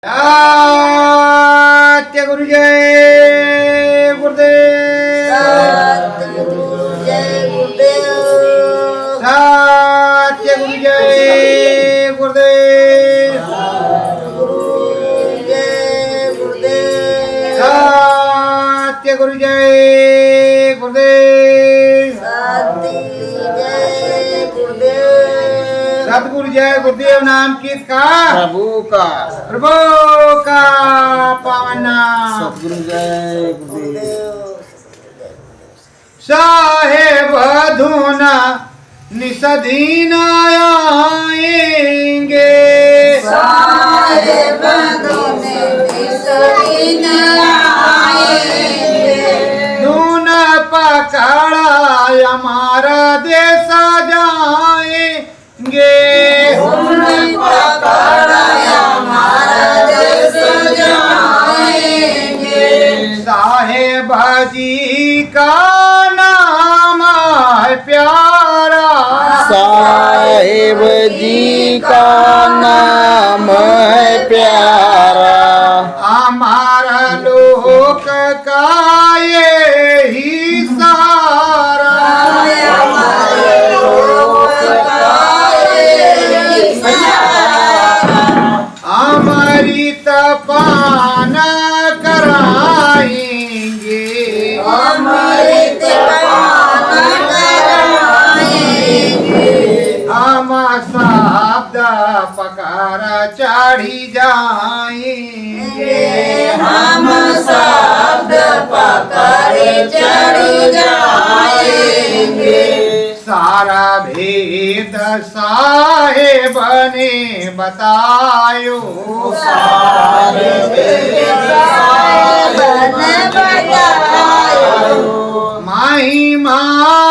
सत्य गुरु जय गुरुदेव। सतगुरु जय गुरुदेव। सत्य गुरु जय गुरुदेव। गुरु जय गुरुदेव। सत्य गुरु जय गुरुदेव। सत्य जय गुरुदेव। सतगुरु जय गुरुदेव नाम किसका? प्रभु का पावन नाम। सतगुरु जय गुरुदेव। साहेब धुना निसदीन आएंगे। साहेब धुने निसदीन आएंगे। धुन पकड़ा हमारा देश जाएंगे। धुन पकड़ा हमारा देश जाएंगे। साहेब जी का नाम है प्यारा। साहेब जी का नाम है प्यारा। हमारा लोक का यही सारा। हमारे लोक का यही सहारा। अमृत पान कराएंगे। अमृत पान कराएंगे। हम शब्द पकार चढ़ी जाएंगे। हम शब्द पकड़ चढ़ जाएंगे। सारा भेद साहेब ने बतायो। सारे साहेब ने बतायो। महिमा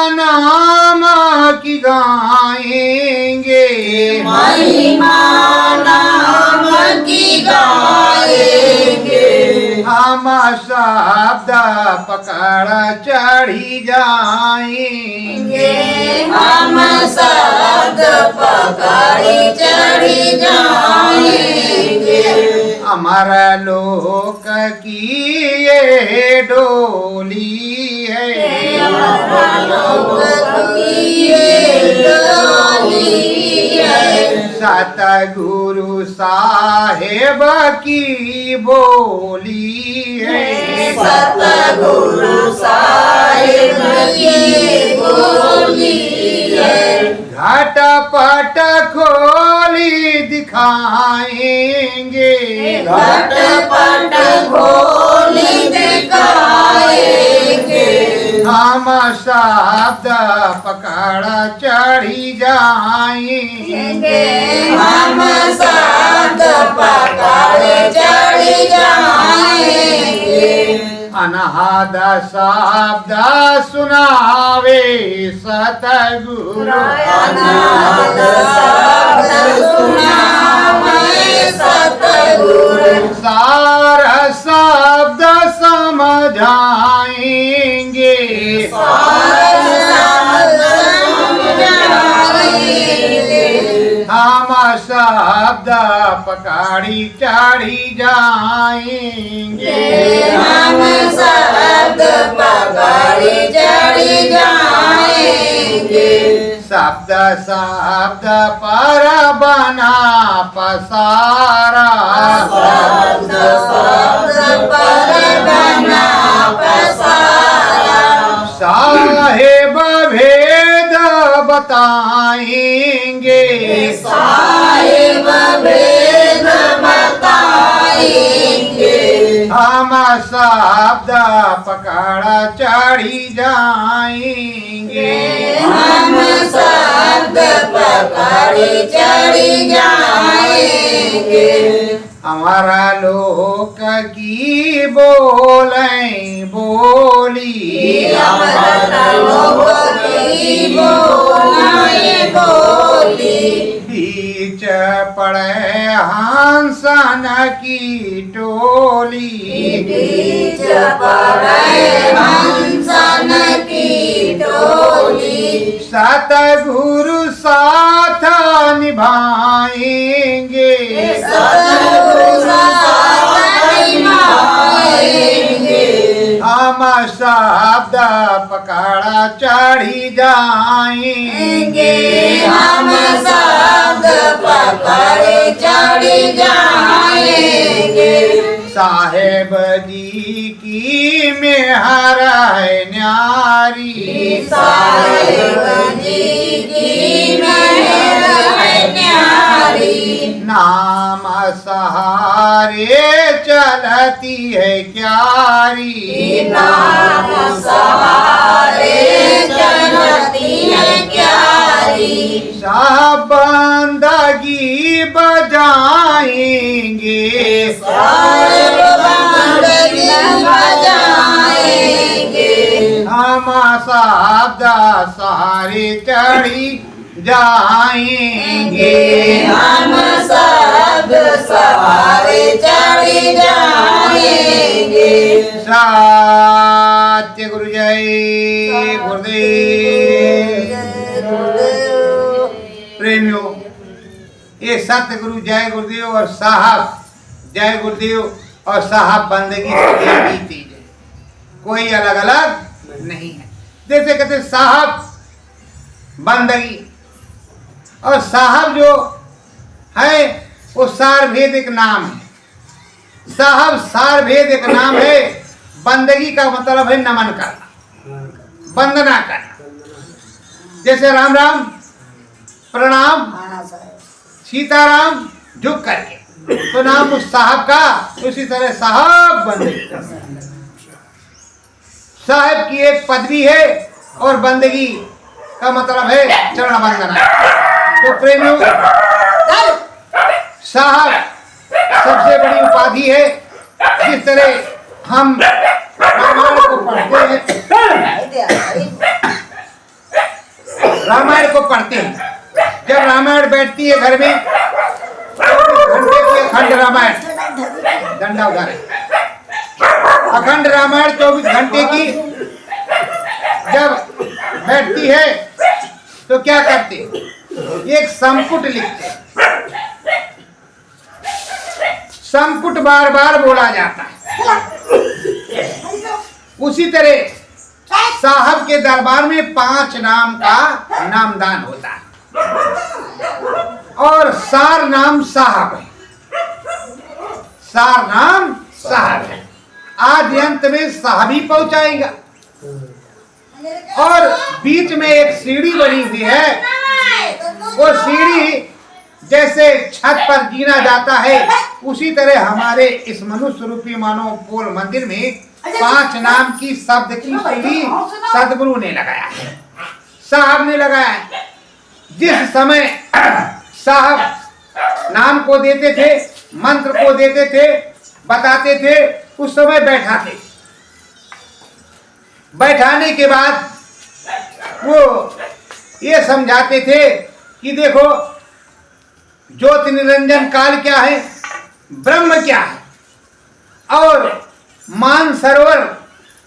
नाम की गाएंगे। महिमा नाम की गाएंगे। हम शब्द पकड़ चढ़ी जाएंगे। हम शब्द पकड़ चढ़ जाएंगे। अमर लोक की ये डोली है। सतगुरु साहेब की बोली है। सतगुरु साहिब की बोली है। घटपट खोली दिखाएंगे। घटपट खोली दिखाएंगे। हम शब्द पकड़ चढ़ी जाएंगे। हम शब्द पकड़ चढ़ जाएंगे। अनहद शब्द सुनावे सतगुरु। अनाद शब्द सुनावे सतगुरु। सार शब्द समझाएंगे। हम शब्द पकड़ी चढ़ी जाएंगे। हम शब्द पकड़ चढ़ जाएंगे। शब्द शब्द पर बना पसारा। शब्द शब्द पर बना पसारा। साहेब भेद बताएंगे। साहिब भेद बताएंगे। हम शब्द पकड़ चढ़ी जाएंगे। हम शब्द पकड़ चढ़ जाएंगे। हमारा लोक की बोलें बोली। हमारा लोक की बोलाए बोली। बीच पड़े हंसन की टोली। बीच पड़े हंसन की टोली। सतगुरु साथ निभाएंगे। सतगुरु शब्द पकड़ा चढ़ी जाएंगे, हम शब्द पकड़े चढ़ जाएंगे। साहेब जी की मेहर है न्यारी, साहेब जी की मेहर है न्यारी। नाम सहारे चलती है क्यारी, नाम सहारे चलती है क्यारी। सब बंदगी बजाएंगे, साहेब बंदगी बजाएंगे। हम शब्द सहारे चढ़ी जाएंगे, हम शब्द सहारे चढ़ जाएंगे। सत्य गुरु जय गुरुदेव। प्रेमियों, ये सत्य गुरु जय गुरुदेव और साहब जय गुरुदेव और साहब बंदगी की चीज है, कोई अलग अलग नहीं है। जैसे कहते साहब बंदगी और साहब जो है वो सारभेद एक नाम है। साहब सारभेद एक नाम है। बंदगी का मतलब है नमन करना, वंदना करना। जैसे राम राम प्रणाम, सीताराम झुक करके, तो नाम उस साहब का। उसी तरह साहब बंदगी, साहब की एक पदवी है और बंदगी का मतलब है चरण वंदना। तो प्रेमियों, साहब सबसे बड़ी उपाधि है। जिस तरह हम रामायण को पढ़ते हैं, रामायण को पढ़ते हैं, जब रामायण बैठती है घर में, 24 घंटे की अखंड रामायण, डंडा उधर है, अखंड रामायण 24 घंटे की जब बैठती है तो क्या करते, एक संपुट लिखते। संपुट बार बार बोला जाता है। उसी तरह साहब के दरबार में 5 नाम का नामदान होता है और सार नाम साहब है। सार नाम साहब है। आज अंत में साहबी पहुंचाएगा और बीच में एक सीढ़ी बनी हुई है। वो सीढ़ी जैसे छत पर गिना जाता है, उसी तरह हमारे इस मनुष्य रूपी मानव पोल मंदिर में 5 नाम की शब्द की सीढ़ी सदगुरु ने लगाया है, साहब ने लगाया है। जिस समय साहब नाम को देते थे, मंत्र को देते थे, बताते थे, उस समय बैठाते। बैठाने के बाद वो ये समझाते थे कि देखो, ज्योति निरंजन काल क्या है, ब्रह्म क्या है, और मान सरोवर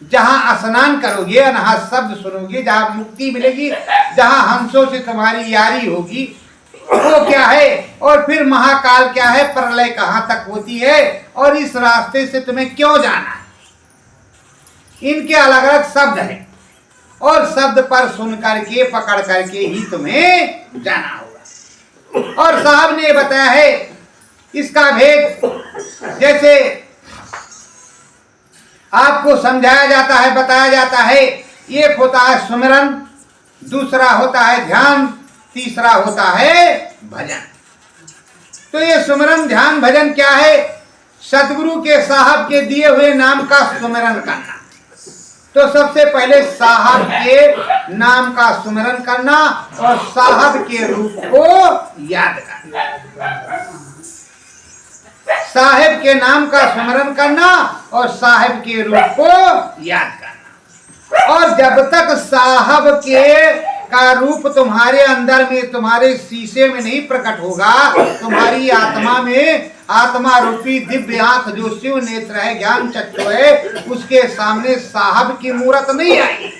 जहां स्नान करोगे, अनहद शब्द सुनोगे, जहां मुक्ति मिलेगी, जहां हंसों से तुम्हारी यारी होगी, वो क्या है, और फिर महाकाल क्या है, प्रलय कहां तक होती है, और इस रास्ते से तुम्हें क्यों जाना है। इनके अलग अलग शब्द हैं और शब्द पर सुन करके पकड़ करके ही तुम्हें जाना होगा। और साहब ने बताया है इसका भेद। जैसे आपको समझाया जाता है, बताया जाता है, एक होता है सुमिरन, दूसरा होता है ध्यान, तीसरा होता है भजन। तो ये सुमिरन ध्यान भजन क्या है, सतगुरु के साहब के दिए हुए नाम का सुमिरन करना। तो सबसे पहले साहब के नाम का सुमिरन करना और साहब के रूप को याद करना। साहब के नाम का स्मरण करना और साहब के रूप को याद करना। और जब तक साहब के का रूप तुम्हारे अंदर में, तुम्हारे शीशे में नहीं प्रकट होगा, तुम्हारी आत्मा में, आत्मा रूपी दिव्य आंख जो शिव नेत्र है, ज्ञान चक्षु है, उसके सामने साहब की मूर्त नहीं आई,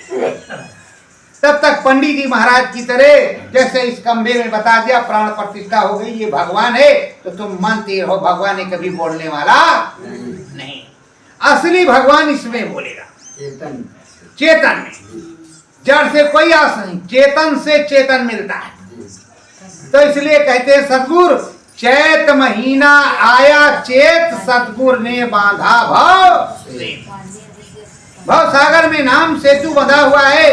तब तक पंडित जी महाराज की तरह जैसे इस कमरे में बता दिया प्राण प्रतिष्ठा हो गई, ये भगवान है, तो तुम मानते हो भगवान है, कभी बोलने वाला नहीं। असली भगवान इसमें बोलेगा। चेतन में। जड़ से कोई आस नहीं, चेतन से चेतन मिलता है। तो इसलिए कहते हैं सतगुरु चैत महीना आया चेत, सतगुरु ने बांधा भव भव सागर में नाम सेतु बंधा हुआ है।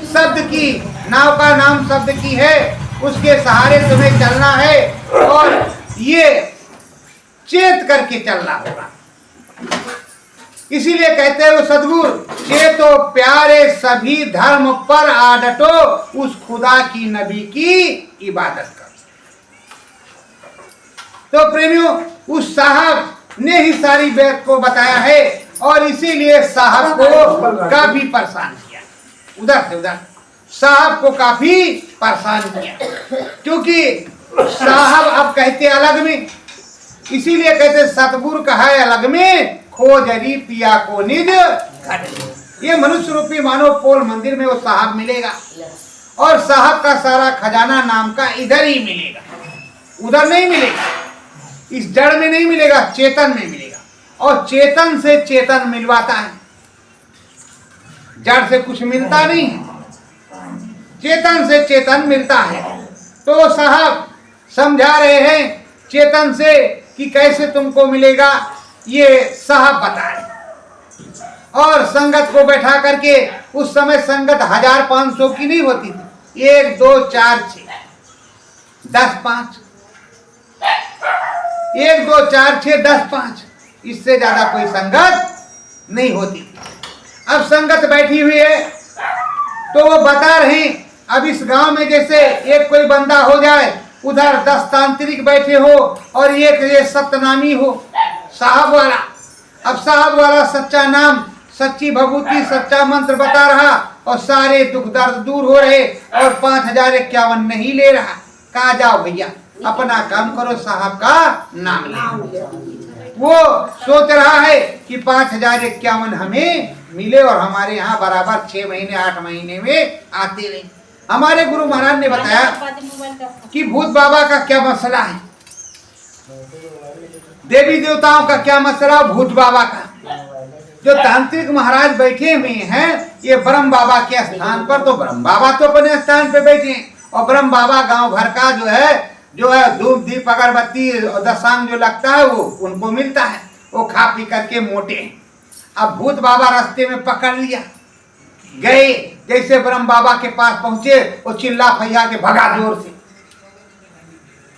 शब्द की नाव का नाम शब्द की है, उसके सहारे तुम्हें चलना है और ये चेत करके चलना होगा। इसीलिए कहते हैं वो सदगुरु चेतो प्यारे सभी धर्म पर आडटो, उस खुदा की नबी की इबादत करो। तो प्रेमियों उस साहब ने ही सारी बात को बताया है और इसीलिए साहब को काफी परेशान किया। उधर से उधर साहब को काफी परेशान किया, क्योंकि साहब अब कहते अलग में, इसीलिए कहते सतगुरु कहा है अलग में, खोजरी पिया को निज घर। ये मनुष्य रूपी मानव पोल मंदिर में वो साहब मिलेगा और साहब का सारा खजाना नाम का इधर ही मिलेगा, उधर नहीं मिलेगा, इस जड़ में नहीं मिलेगा, चेतन में मिलेगा। और चेतन से चेतन मिलवाता है, जड़ से कुछ मिलता नहीं है, चेतन से चेतन मिलता है। तो साहब समझा रहे हैं चेतन से कि कैसे तुमको मिलेगा, ये साहब बताए। और संगत को बैठा करके, उस समय संगत 1500 की नहीं होती थी, 1 2 4 6 10 5, 1 2 4 6 10 5, इससे ज्यादा कोई संगत नहीं होती थी। अब संगत बैठी हुई है तो वो बता रहे हैं, अब इस गांव में जैसे एक कोई बंदा हो जाए, उधर 10 तांत्रिक बैठे हो और एक ये सत्यनामी हो साहब वाला। अब साहब वाला सच्चा नाम, सच्ची भभूति, सच्चा मंत्र बता रहा और सारे दुख दर्द दूर हो रहे और 5051 नहीं ले रहा। कहा जाओ भैया अपना काम करो, साहब का नाम ले। वो सोच रहा है कि 5051 हमें मिले और हमारे यहाँ बराबर 6 महीने 8 महीने में आते रहे। हमारे गुरु महाराज ने बताया कि भूत बाबा का क्या मसला है, देवी देवताओं का क्या मसला, भूत बाबा का। जो तांत्रिक महाराज बैठे हुए हैं ये ब्रह्म बाबा के स्थान पर, तो ब्रह्म बाबा तो अपने स्थान पे बैठे हैं और ब्रह्म बाबा गांव घर का जो है धूप दीप अगरबत्ती और दशांग जो लगता है वो उनको मिलता है, वो खा पी करके मोटे हैं। अब भूत बाबा रास्ते में पकड़ लिया, गए जैसे ब्रह्म बाबा के पास पहुंचे, वो चिल्ला फैया के भगा जोर से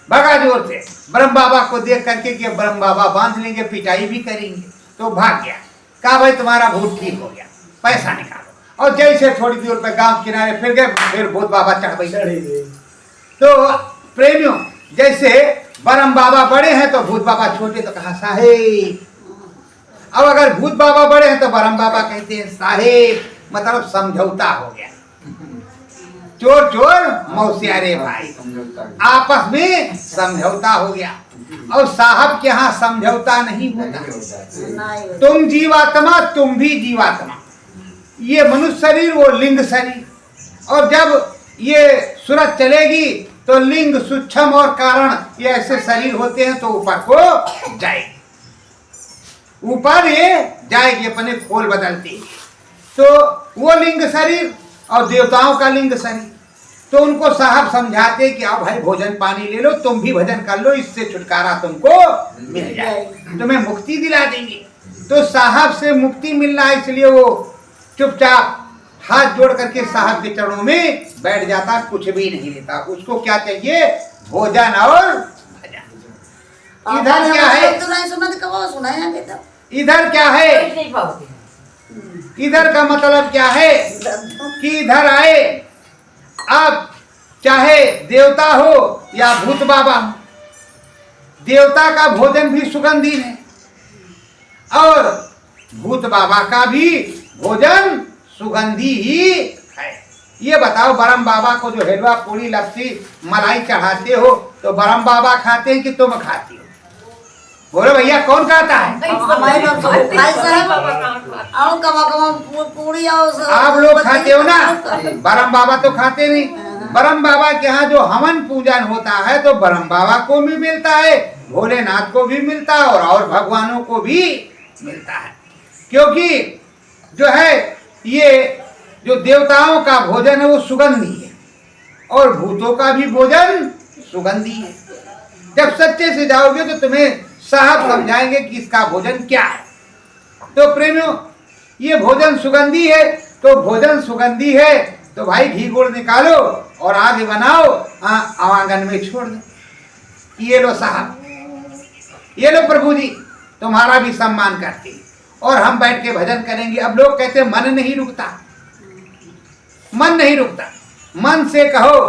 ब्रह्म बाबा को देख करके कि ब्रह्म बाबा बांध लेंगे, पिटाई भी करेंगे, तो भाग गया। कहा भाई तुम्हारा भूत ठीक हो गया, पैसा निकालो। और जैसे थोड़ी दूर पे गांव किनारे फिर गए, फिर भूत बाबा चढ़ गए। तो प्रेमियों जैसे ब्रह्म बाबा बड़े हैं तो भूत बाबा छोटे, तो कहा साहेब। अब अगर भूत बाबा बड़े हैं तो ब्रह्म बाबा कहते हैं साहेब, मतलब समझौता हो गया। चोर चोर मौसियारे भाई, आपस में समझौता हो गया। और साहब के यहाँ समझौता नहीं होता, तुम जीवात्मा तुम भी जीवात्मा, ये मनुष्य शरीर वो लिंग शरीर, और जब ये सूरज चलेगी तो लिंग सूक्ष्म और कारण ये ऐसे शरीर होते हैं तो ऊपर को जाएगी, ऊपर ये जाएगी, अपने खोल बदलती। तो वो लिंग शरीर और देवताओं का लिंग शरीर, तो उनको साहब समझाते कि आओ भाई भोजन पानी ले लो, तुम भी भजन कर लो, इससे छुटकारा तुमको मिल जाए, तुम्हें मुक्ति दिला देंगे। तो साहब से मुक्ति मिलना है, इसलिए वो चुपचाप हाथ जोड़ करके साहब के चरणों में बैठ जाता, कुछ भी नहीं लेता। उसको क्या चाहिए, भोजन और भजन। इधर क्या है, इधर क्या है, इधर का मतलब क्या है कि इधर आए, अब चाहे देवता हो या भूत बाबा हो, देवता का भोजन भी सुगंधी है और भूत बाबा का भी भोजन सुगंधी ही है। ये बताओ ब्रह्म बाबा को जो हेलवा पूरी लस्सी मलाई चढ़ाते हो तो ब्रह्म बाबा खाते हैं कि तुम खाती हो? बोलो भैया कौन खाता है? आप लोग खाते हो ना, ब्रह्म बाबा तो खाते नहीं। ब्रह्म बाबा के यहाँ जो हवन पूजन होता है तो ब्रह्म बाबा को भी मिलता है, भोलेनाथ को भी मिलता है और भगवानों को भी मिलता है, क्योंकि जो है ये जो देवताओं का भोजन है वो सुगंधी है और भूतों का भी भोजन सुगंधी है। जब सच्चे से जाओगे तो तुम्हें साहब समझाएंगे कि इसका भोजन क्या है। तो प्रेमियों, ये भोजन सुगंधी है, तो भोजन सुगंधी है तो भाई घी गुड़ निकालो और आगे बनाओ, आंगन में छोड़ दो। ये लो साहब, ये लो प्रभु जी, तुम्हारा भी सम्मान करते और हम बैठ के भजन करेंगे। अब लोग कहते मन नहीं रुकता, मन नहीं रुकता। मन से कहो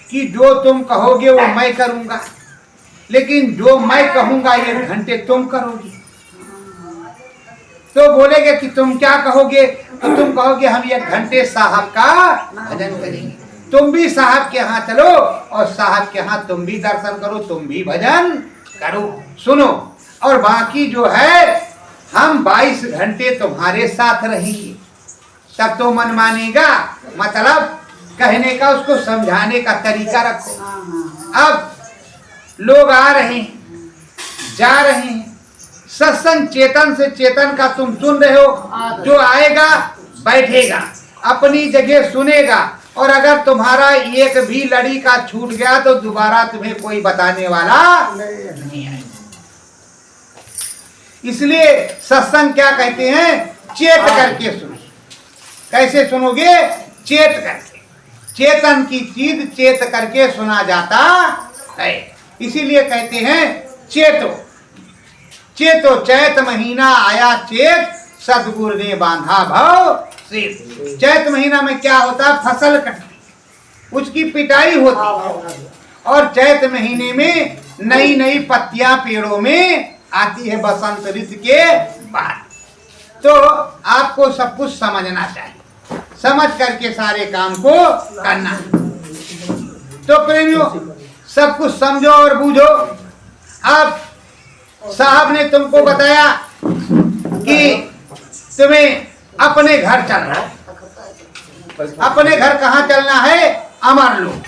कि जो तुम कहोगे वो मैं करूंगा, लेकिन जो मैं कहूंगा 1 घंटे तुम करोगे। तो बोलेगे कि तुम क्या कहोगे, तो तुम कहोगे हम 1 घंटे साहब का भजन करेंगे। तुम भी साहब के यहाँ चलो और साहब के यहाँ तुम भी दर्शन करो, तुम भी भजन करो, सुनो। और बाकी जो है हम 22 घंटे तुम्हारे साथ रहेंगे, तब तो मन मानेगा। मतलब कहने का, उसको समझाने का तरीका रखो। अब लोग आ रहे हैं, जा रहे हैं, सत्संग चेतन से चेतन का तुम सुन रहे हो। जो आएगा बैठेगा, अपनी जगह सुनेगा, और अगर तुम्हारा एक भी लड़ी का छूट गया तो दोबारा तुम्हें कोई बताने वाला नहीं है। इसलिए सत्संग क्या कहते हैं, चेत करके सुनो। कैसे सुनोगे, चेत करके। चेतन की चीज चेत करके सुना जाता है, इसीलिए कहते हैं चेतो। चेतो चैत महीना आया चेत, सतगुरु ने बांधा भाव से। चैत महीना में क्या होता है, फसल कटती, उसकी पिटाई होती है, और चैत महीने में नई नई पत्तियां पेड़ों में आती है बसंत ऋतु के बाद। तो आपको सब कुछ समझना चाहिए, समझ करके सारे काम को करना है। तो प्रेमियों, सब कुछ समझो और बूझो। अब साहब ने तुमको बताया कि तुम्हें अपने घर चलना है। अपने घर कहाँ चलना है, अमरलोक।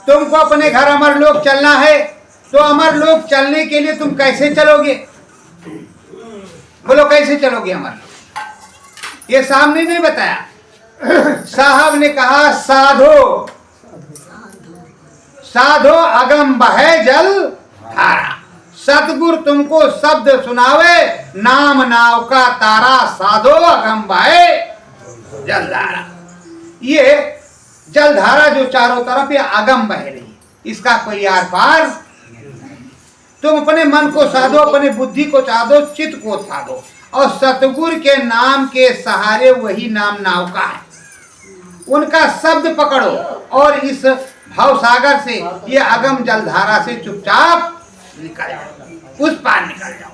तुमको अपने घर अमरलोक चलना है, तो अमरलोक चलने के लिए तुम कैसे चलोगे, बोलो कैसे चलोगे अमरलोक? ये सामने नहीं बताया। साहब ने कहा साधो साधो अगम बहे जल धारा। सतगुरु तुमको शब्द सुनावे, नाम नाव का तारा, साधो अगम बहे जलधारा। ये जलधारा जो चारों तरफ ये अगम बह रही, इसका कोई आर पार। तुम अपने मन को साधो, अपने बुद्धि को साधो, चित्त को साधो, और सतगुरु के नाम के सहारे वही नाम नाव का है, उनका शब्द पकड़ो और इस भाव सागर से, ये अगम जलधारा से चुपचाप निकल जाओ, उस पार निकल जाओ।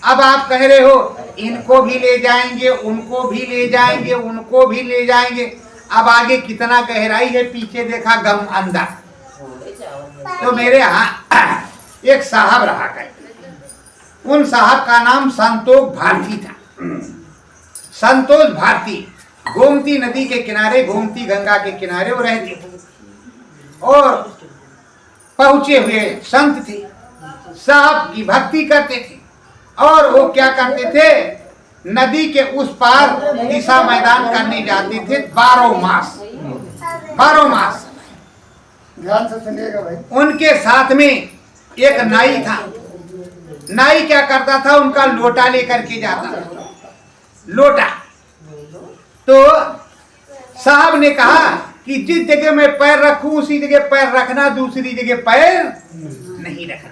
अब आप कह रहे हो इनको भी ले जाएंगे, उनको भी ले जाएंगे, उनको भी ले जाएंगे। अब आगे कितना गहराई है, पीछे देखा गम अंदर। तो मेरे यहाँ एक साहब रहा करते, उन साहब का नाम संतोष भारती था। संतोष भारती गोमती नदी के किनारे, गोमती गंगा के किनारे वो रहते थे और पहुंचे हुए संत थे। साहब की भक्ति करते थे और वो क्या करते थे, नदी के उस पार दिशा मैदान करने जाते थे 12 मास। 12 मास ध्यान से सुनिएगा भाई। उनके साथ में एक नाई था। नाई क्या करता था, उनका लोटा लेकर के जाता था, लोटा। तो साहब ने कहा कि जिस जगह मैं पैर रखूं उसी जगह पैर रखना, दूसरी जगह पैर नहीं रखना।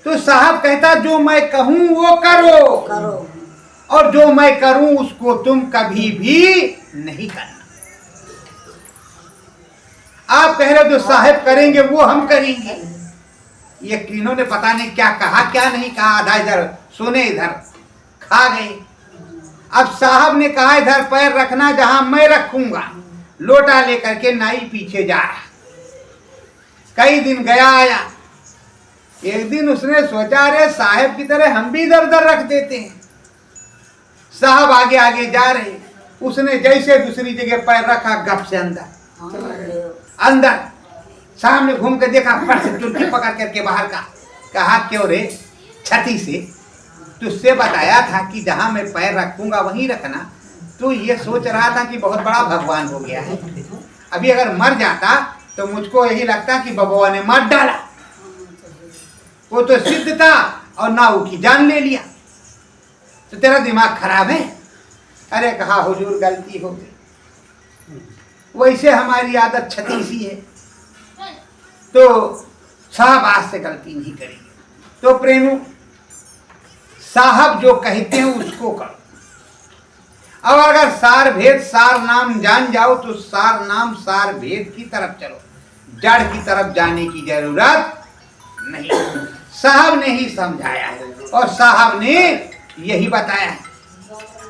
तो साहब कहता जो मैं कहूं वो करो, और जो मैं करूं उसको तुम कभी भी नहीं करना। आप कह रहे जो साहब करेंगे वो हम करेंगे। ये तीनों ने पता नहीं क्या कहा क्या नहीं कहा, आधा इधर सोने इधर खा गए। अब साहब ने कहा इधर पैर रखना जहां मैं रखूंगा। लोटा लेकर के नाई पीछे जा रहा। कई दिन गया आया। एक दिन उसने सोचा अरे साहब की तरह हम भी इधर उधर रख देते हैं। साहब आगे आगे जा रहे, उसने जैसे दूसरी जगह पैर रखा, गप से अंदर अंदर। सामने घूम कर देखा, फट से चुटकी पकड़ करके बाहर का कहा क्यों रे छती से, तुझसे बताया था कि जहां मैं पैर रखूंगा वहीं रखना। तू ये सोच रहा था कि बहुत बड़ा भगवान हो गया है, अभी अगर मर जाता तो मुझको यही लगता कि बबुआ ने मार डाला। वो तो सिद्ध था और ना वो की जान ले लिया, तो तेरा दिमाग खराब है। अरे कहा हुजूर गलती हो गई, वैसे हमारी आदत छती सी है, तो साहब आज से गलती नहीं करेंगे। तो प्रेमी साहब जो कहते हैं उसको करो। अब अगर सार भेद सार नाम जान जाओ तो सार नाम सार भेद की तरफ चलो, जड़ की तरफ जाने की जरूरत नहीं। साहब ने ही समझाया है और साहब ने यही बताया है।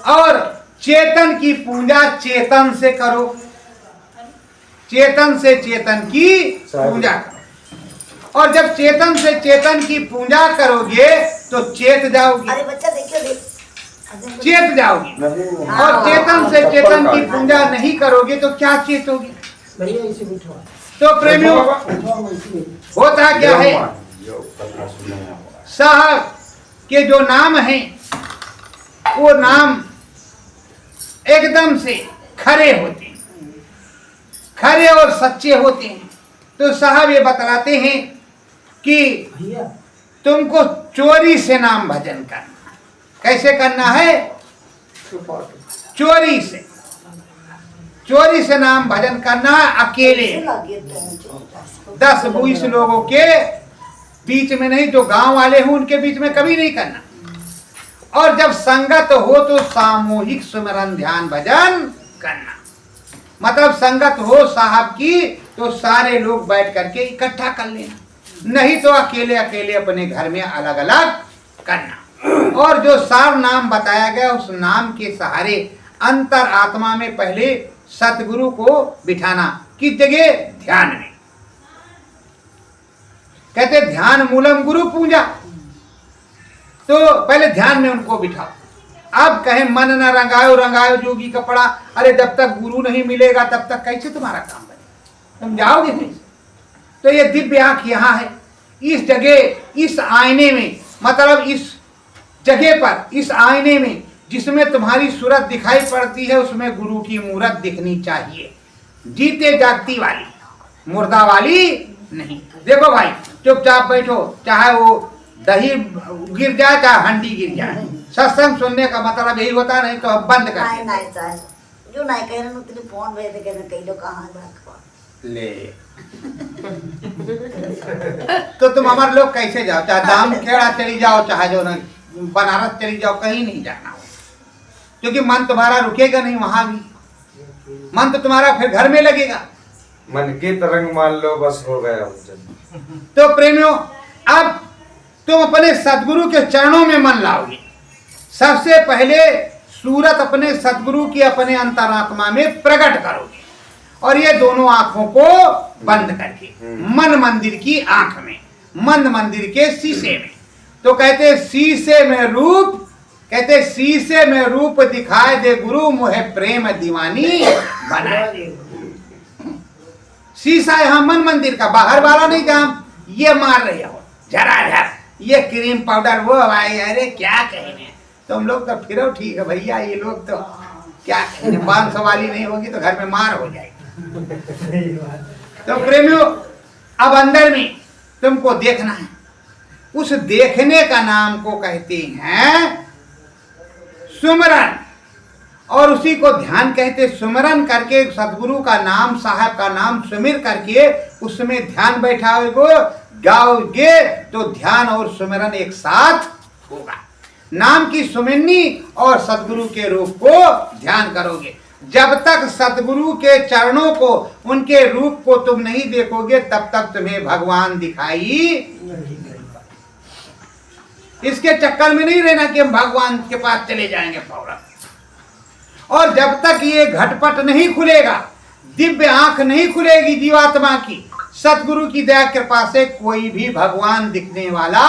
और चेतन की पूजा चेतन से करो, चेतन से चेतन की पूजा करो। और जब चेतन से चेतन की पूजा करोगे तो चेत जाओगे, अरे बच्चा देखिए चेत जाओगे। और चेतन से चेतन की पूजा नहीं करोगे तो क्या चेतोगे। तो प्रेमियों होता क्या है, साहब के जो नाम हैं वो नाम एकदम से खरे होते हैं, खरे और सच्चे होते हैं। तो साहब ये बतलाते हैं कि तुमको चोरी से नाम भजन करना। कैसे करना है, चोरी से, चोरी से नाम भजन करना है, अकेले 10-20 लोगों के बीच में नहीं, जो गांव वाले हों उनके बीच में कभी नहीं करना। और जब संगत हो तो सामूहिक सुमिरन ध्यान भजन करना। मतलब संगत हो साहब की तो सारे लोग बैठ करके इकट्ठा कर लेना, नहीं तो अकेले अकेले अपने घर में अलग अलग करना। और जो सार नाम बताया गया उस नाम के सहारे अंतर आत्मा में पहले सतगुरु को बिठाना। किस जगह, ध्यान में। कहते ध्यान मूलम गुरु पूजा, तो पहले ध्यान में उनको बिठाओ। अब कहे मन न रंगायो रंगायो जोगी कपड़ा, अरे जब तक गुरु नहीं मिलेगा तब तक कैसे तुम्हारा काम बनेगा, तुम जाओगे कैसे। तो ये दिव्य आंख यहाँ है, इस जगह, इस आईने में, मतलब इस जगह पर, इस आईने में जिसमें तुम्हारी सूरत दिखाई पड़ती है उसमें गुरु की मूरत दिखनी चाहिए, जीते जागती वाली, मुर्दा वाली नहीं। देखो भाई चुपचाप बैठो, चाहे वो दही गिर जाए चाहे हंडी गिर जाए, सत्संग सुनने का मतलब यही होता, नहीं तो बंद कर जो नहीं कह रहे तेरे फोन भेज दे कहते कई लोग कहां ले। तो तुम हमारे लोग कैसे जाओ, चाहे दाम खेड़ा चली जाओ चाहे जो ना बनारस चली जाओ, कहीं नहीं जाना हो, क्योंकि मन तुम्हारा रुकेगा नहीं वहां भी, मन तो तुम्हारा फिर घर में लगेगा। मन की तरंग मान लो बस हो गया। तो प्रेमियों अब तुम अपने सदगुरु के चरणों में मन लाओगे। सबसे पहले सूरत अपने सदगुरु की अपने अंतरात्मा में प्रकट करोगे, और ये दोनों आंखों को बंद करके मन मंदिर की आंख में, मन मंदिर के शीशे में। तो कहते शीशे में रूप, कहते शीशे में रूप दिखाए दे गुरु, मुहे प्रेम दीवानी बनाए दे। शीशा यहाँ मन मंदिर का, बाहर वाला नहीं जहाँ ये मार रहे हो झराझर, ये क्रीम पाउडर वो भाई, अरे क्या कहने तुम लोग तो फिरो ठीक है भैया, ये लोग तो क्या कहने, 500 वाली नहीं होगी तो घर में मार हो जाएगी। तो प्रेमियों अब अंदर में तुमको देखना है, उस देखने का नाम को कहते हैं सुमरन, और उसी को ध्यान कहते। सुमरन करके सदगुरु का नाम, साहब का नाम सुमिर करके उसमें ध्यान बैठाओगे, गाओगे तो ध्यान और सुमिरन एक साथ होगा। नाम की सुमिरनी और सदगुरु के रूप को ध्यान करोगे। जब तक सदगुरु के चरणों को, उनके रूप को तुम नहीं देखोगे तब तक तुम्हें भगवान दिखाई। इसके चक्कर में नहीं रहना कि हम भगवान के पास चले जाएंगे फौरन। और जब तक ये घटपट नहीं खुलेगा, दिव्य आंख नहीं खुलेगी जीवात्मा की, सतगुरु की दया कृपा से कोई भी भगवान दिखने वाला।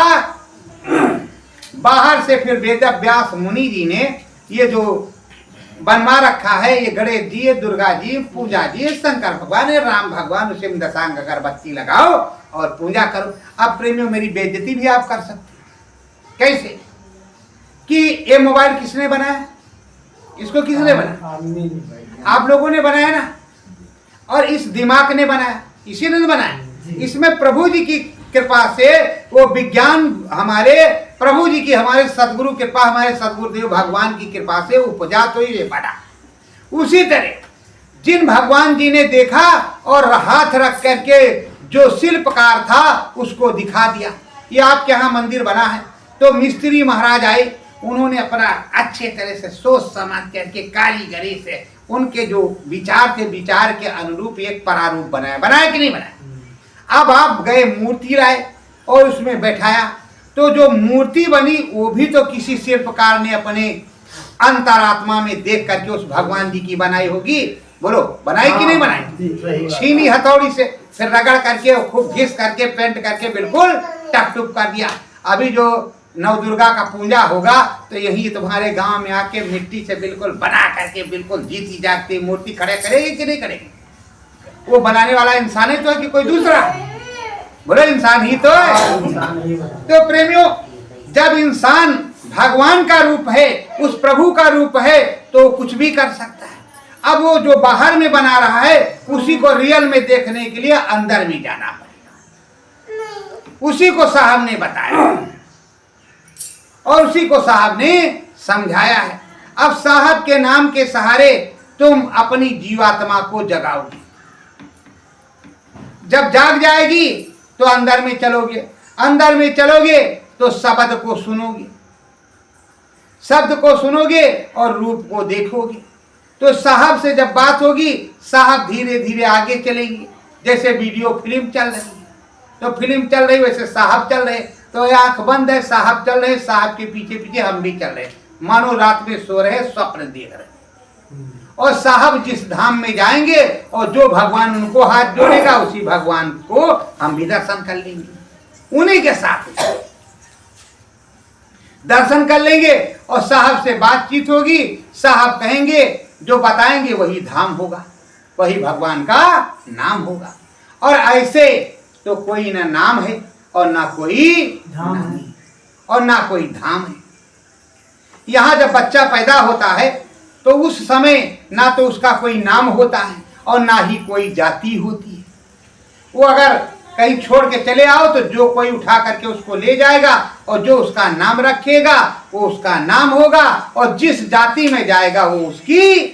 बाहर से फिर वेद व्यास मुनि जी ने ये जो बनवा रखा है। ये गणेश जी, दुर्गा जी, पूजा जी, शंकर भगवान है, राम भगवान, उसे में दशांग अगरबत्ती लगाओ और पूजा करो। अब प्रेमियों मेरी बेइज्जती भी आप कर सकते हैं। कैसे? कि ये मोबाइल किसने बनाया? इसको किसने बनाया? आप लोगों ने बनाया ना। और इस दिमाग ने बनाया, इसी ने बनाया। इसमें प्रभु जी की कृपा से वो विज्ञान, हमारे प्रभु जी की, हमारे सदगुरु कृपा, हमारे सदगुरुदेव भगवान की कृपा से उपजा तो ये बना। उसी तरह जिन भगवान जी ने देखा और हाथ रख करके जो शिल्पकार था उसको दिखा दिया, ये आपके यहाँ मंदिर बना है। तो मिस्त्री महाराज आए, उन्होंने अपना अच्छे तरह से सोच समझ करके कारीगरी से उनके जो विचार थे, विचार के अनुरूप एक प्रारूप बनाया। बनाया कि नहीं बनाया? अब आप गए मूर्ति लाए और उसमें बैठाया, तो जो मूर्ति बनी वो भी तो किसी शिल्पकार ने अपने अंतरात्मा में देख करके उस भगवान जी की बनाई होगी। बोलो, बनाई कि नहीं बनाई? छीनी हथौड़ी से, फिर रगड़ करके, खूब घिस करके, पेंट करके बिल्कुल टप टुप कर दिया। अभी जो नवदुर्गा का पूजा होगा तो यही तुम्हारे गांव में आके मिट्टी से बिल्कुल बना करके बिल्कुल जीती जागती मूर्ति खड़े करेगी कि नहीं करेगी? वो बनाने वाला इंसान ही तो है कि कोई दूसरा? बोलो, इंसान ही तो है। तो प्रेमियों, जब इंसान भगवान का रूप है, उस प्रभु का रूप है, तो कुछ भी कर सकता है। अब वो जो बाहर में बना रहा है उसी को रियल में देखने के लिए अंदर में जाना पड़ेगा। उसी को साहब ने बताया और उसी को साहब ने समझाया है। अब साहब के नाम के सहारे तुम अपनी जीवात्मा को जगाओगे। जब जाग जाएगी तो अंदर में चलोगे, अंदर में चलोगे तो शब्द को सुनोगे, शब्द को सुनोगे और रूप को देखोगे। तो साहब से जब बात होगी, साहब धीरे धीरे आगे चलेंगे। जैसे वीडियो फिल्म चल रही है, तो फिल्म चल रही वैसे साहब चल रहे। तो आंख बंद है, साहब चल रहे, साहब के पीछे पीछे हम भी चल रहे, मानो रात में सो रहे, स्वप्न देख रहे। और साहब जिस धाम में जाएंगे और जो भगवान उनको हाथ जोड़ेगा उसी भगवान को हम भी दर्शन कर लेंगे। उन्हीं के साथ दर्शन कर लेंगे और साहब से बातचीत होगी। साहब कहेंगे, जो बताएंगे वही धाम होगा, वही भगवान का नाम होगा। और ऐसे तो कोई ना नाम है और ना कोई धाम है और ना कोई धाम है। यहाँ जब बच्चा पैदा होता है तो उस समय ना तो उसका कोई नाम होता है और ना ही कोई जाति होती है। वो अगर कहीं छोड़ के चले आओ तो जो कोई उठा करके उसको ले जाएगा और जो उसका नाम रखेगा वो उसका नाम होगा, और जिस जाति में जाएगा वो उसकी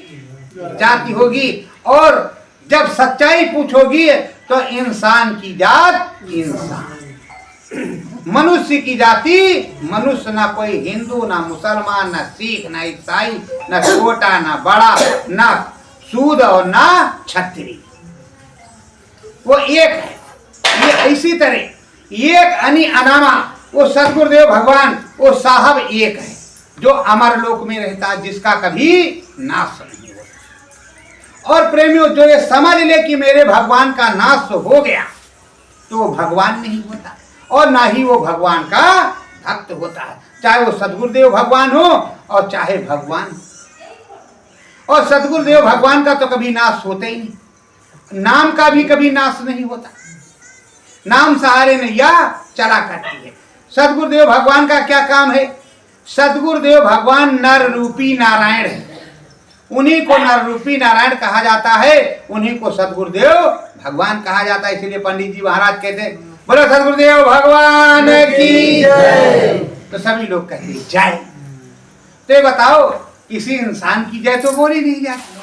जाति होगी। और जब सच्चाई पूछोगी तो इंसान की जात इंसान, मनुष्य की जाति मनुष्य, ना कोई हिंदू, ना मुसलमान, ना सिख, ना ईसाई, ना छोटा, ना बड़ा, ना सूद और ना छत्री, वो एक है। ये इसी तरह एक अनि अनामा, वो सदगुरुदेव भगवान, वो साहब एक है जो अमर लोक में रहता है, जिसका कभी नाश नहीं होता। और प्रेमियों, जो ये समझ ले कि मेरे भगवान का नाश हो गया तो वो भगवान नहीं होता और ना ही वो भगवान का भक्त होता है, चाहे वो सदगुरुदेव भगवान हो और चाहे भगवान हो। और सदगुरुदेव भगवान का तो कभी नाश होता ही नहीं, नाम का भी कभी नाश नहीं होता। नाम सहारे नैया चला करती है। सदगुरुदेव भगवान का क्या काम है? सदगुरुदेव भगवान नर रूपी नारायण है, उन्हीं को नर रूपी नारायण कहा जाता है, उन्हीं को सदगुरुदेव भगवान कहा जाता है। इसलिए पंडित जी महाराज कहते हैं, बोलो सदगुरुदेव भगवान की जय। तो सभी लोग कहते हैं जय। तो ये बताओ, किसी इंसान की जय तो बोली नहीं जाती,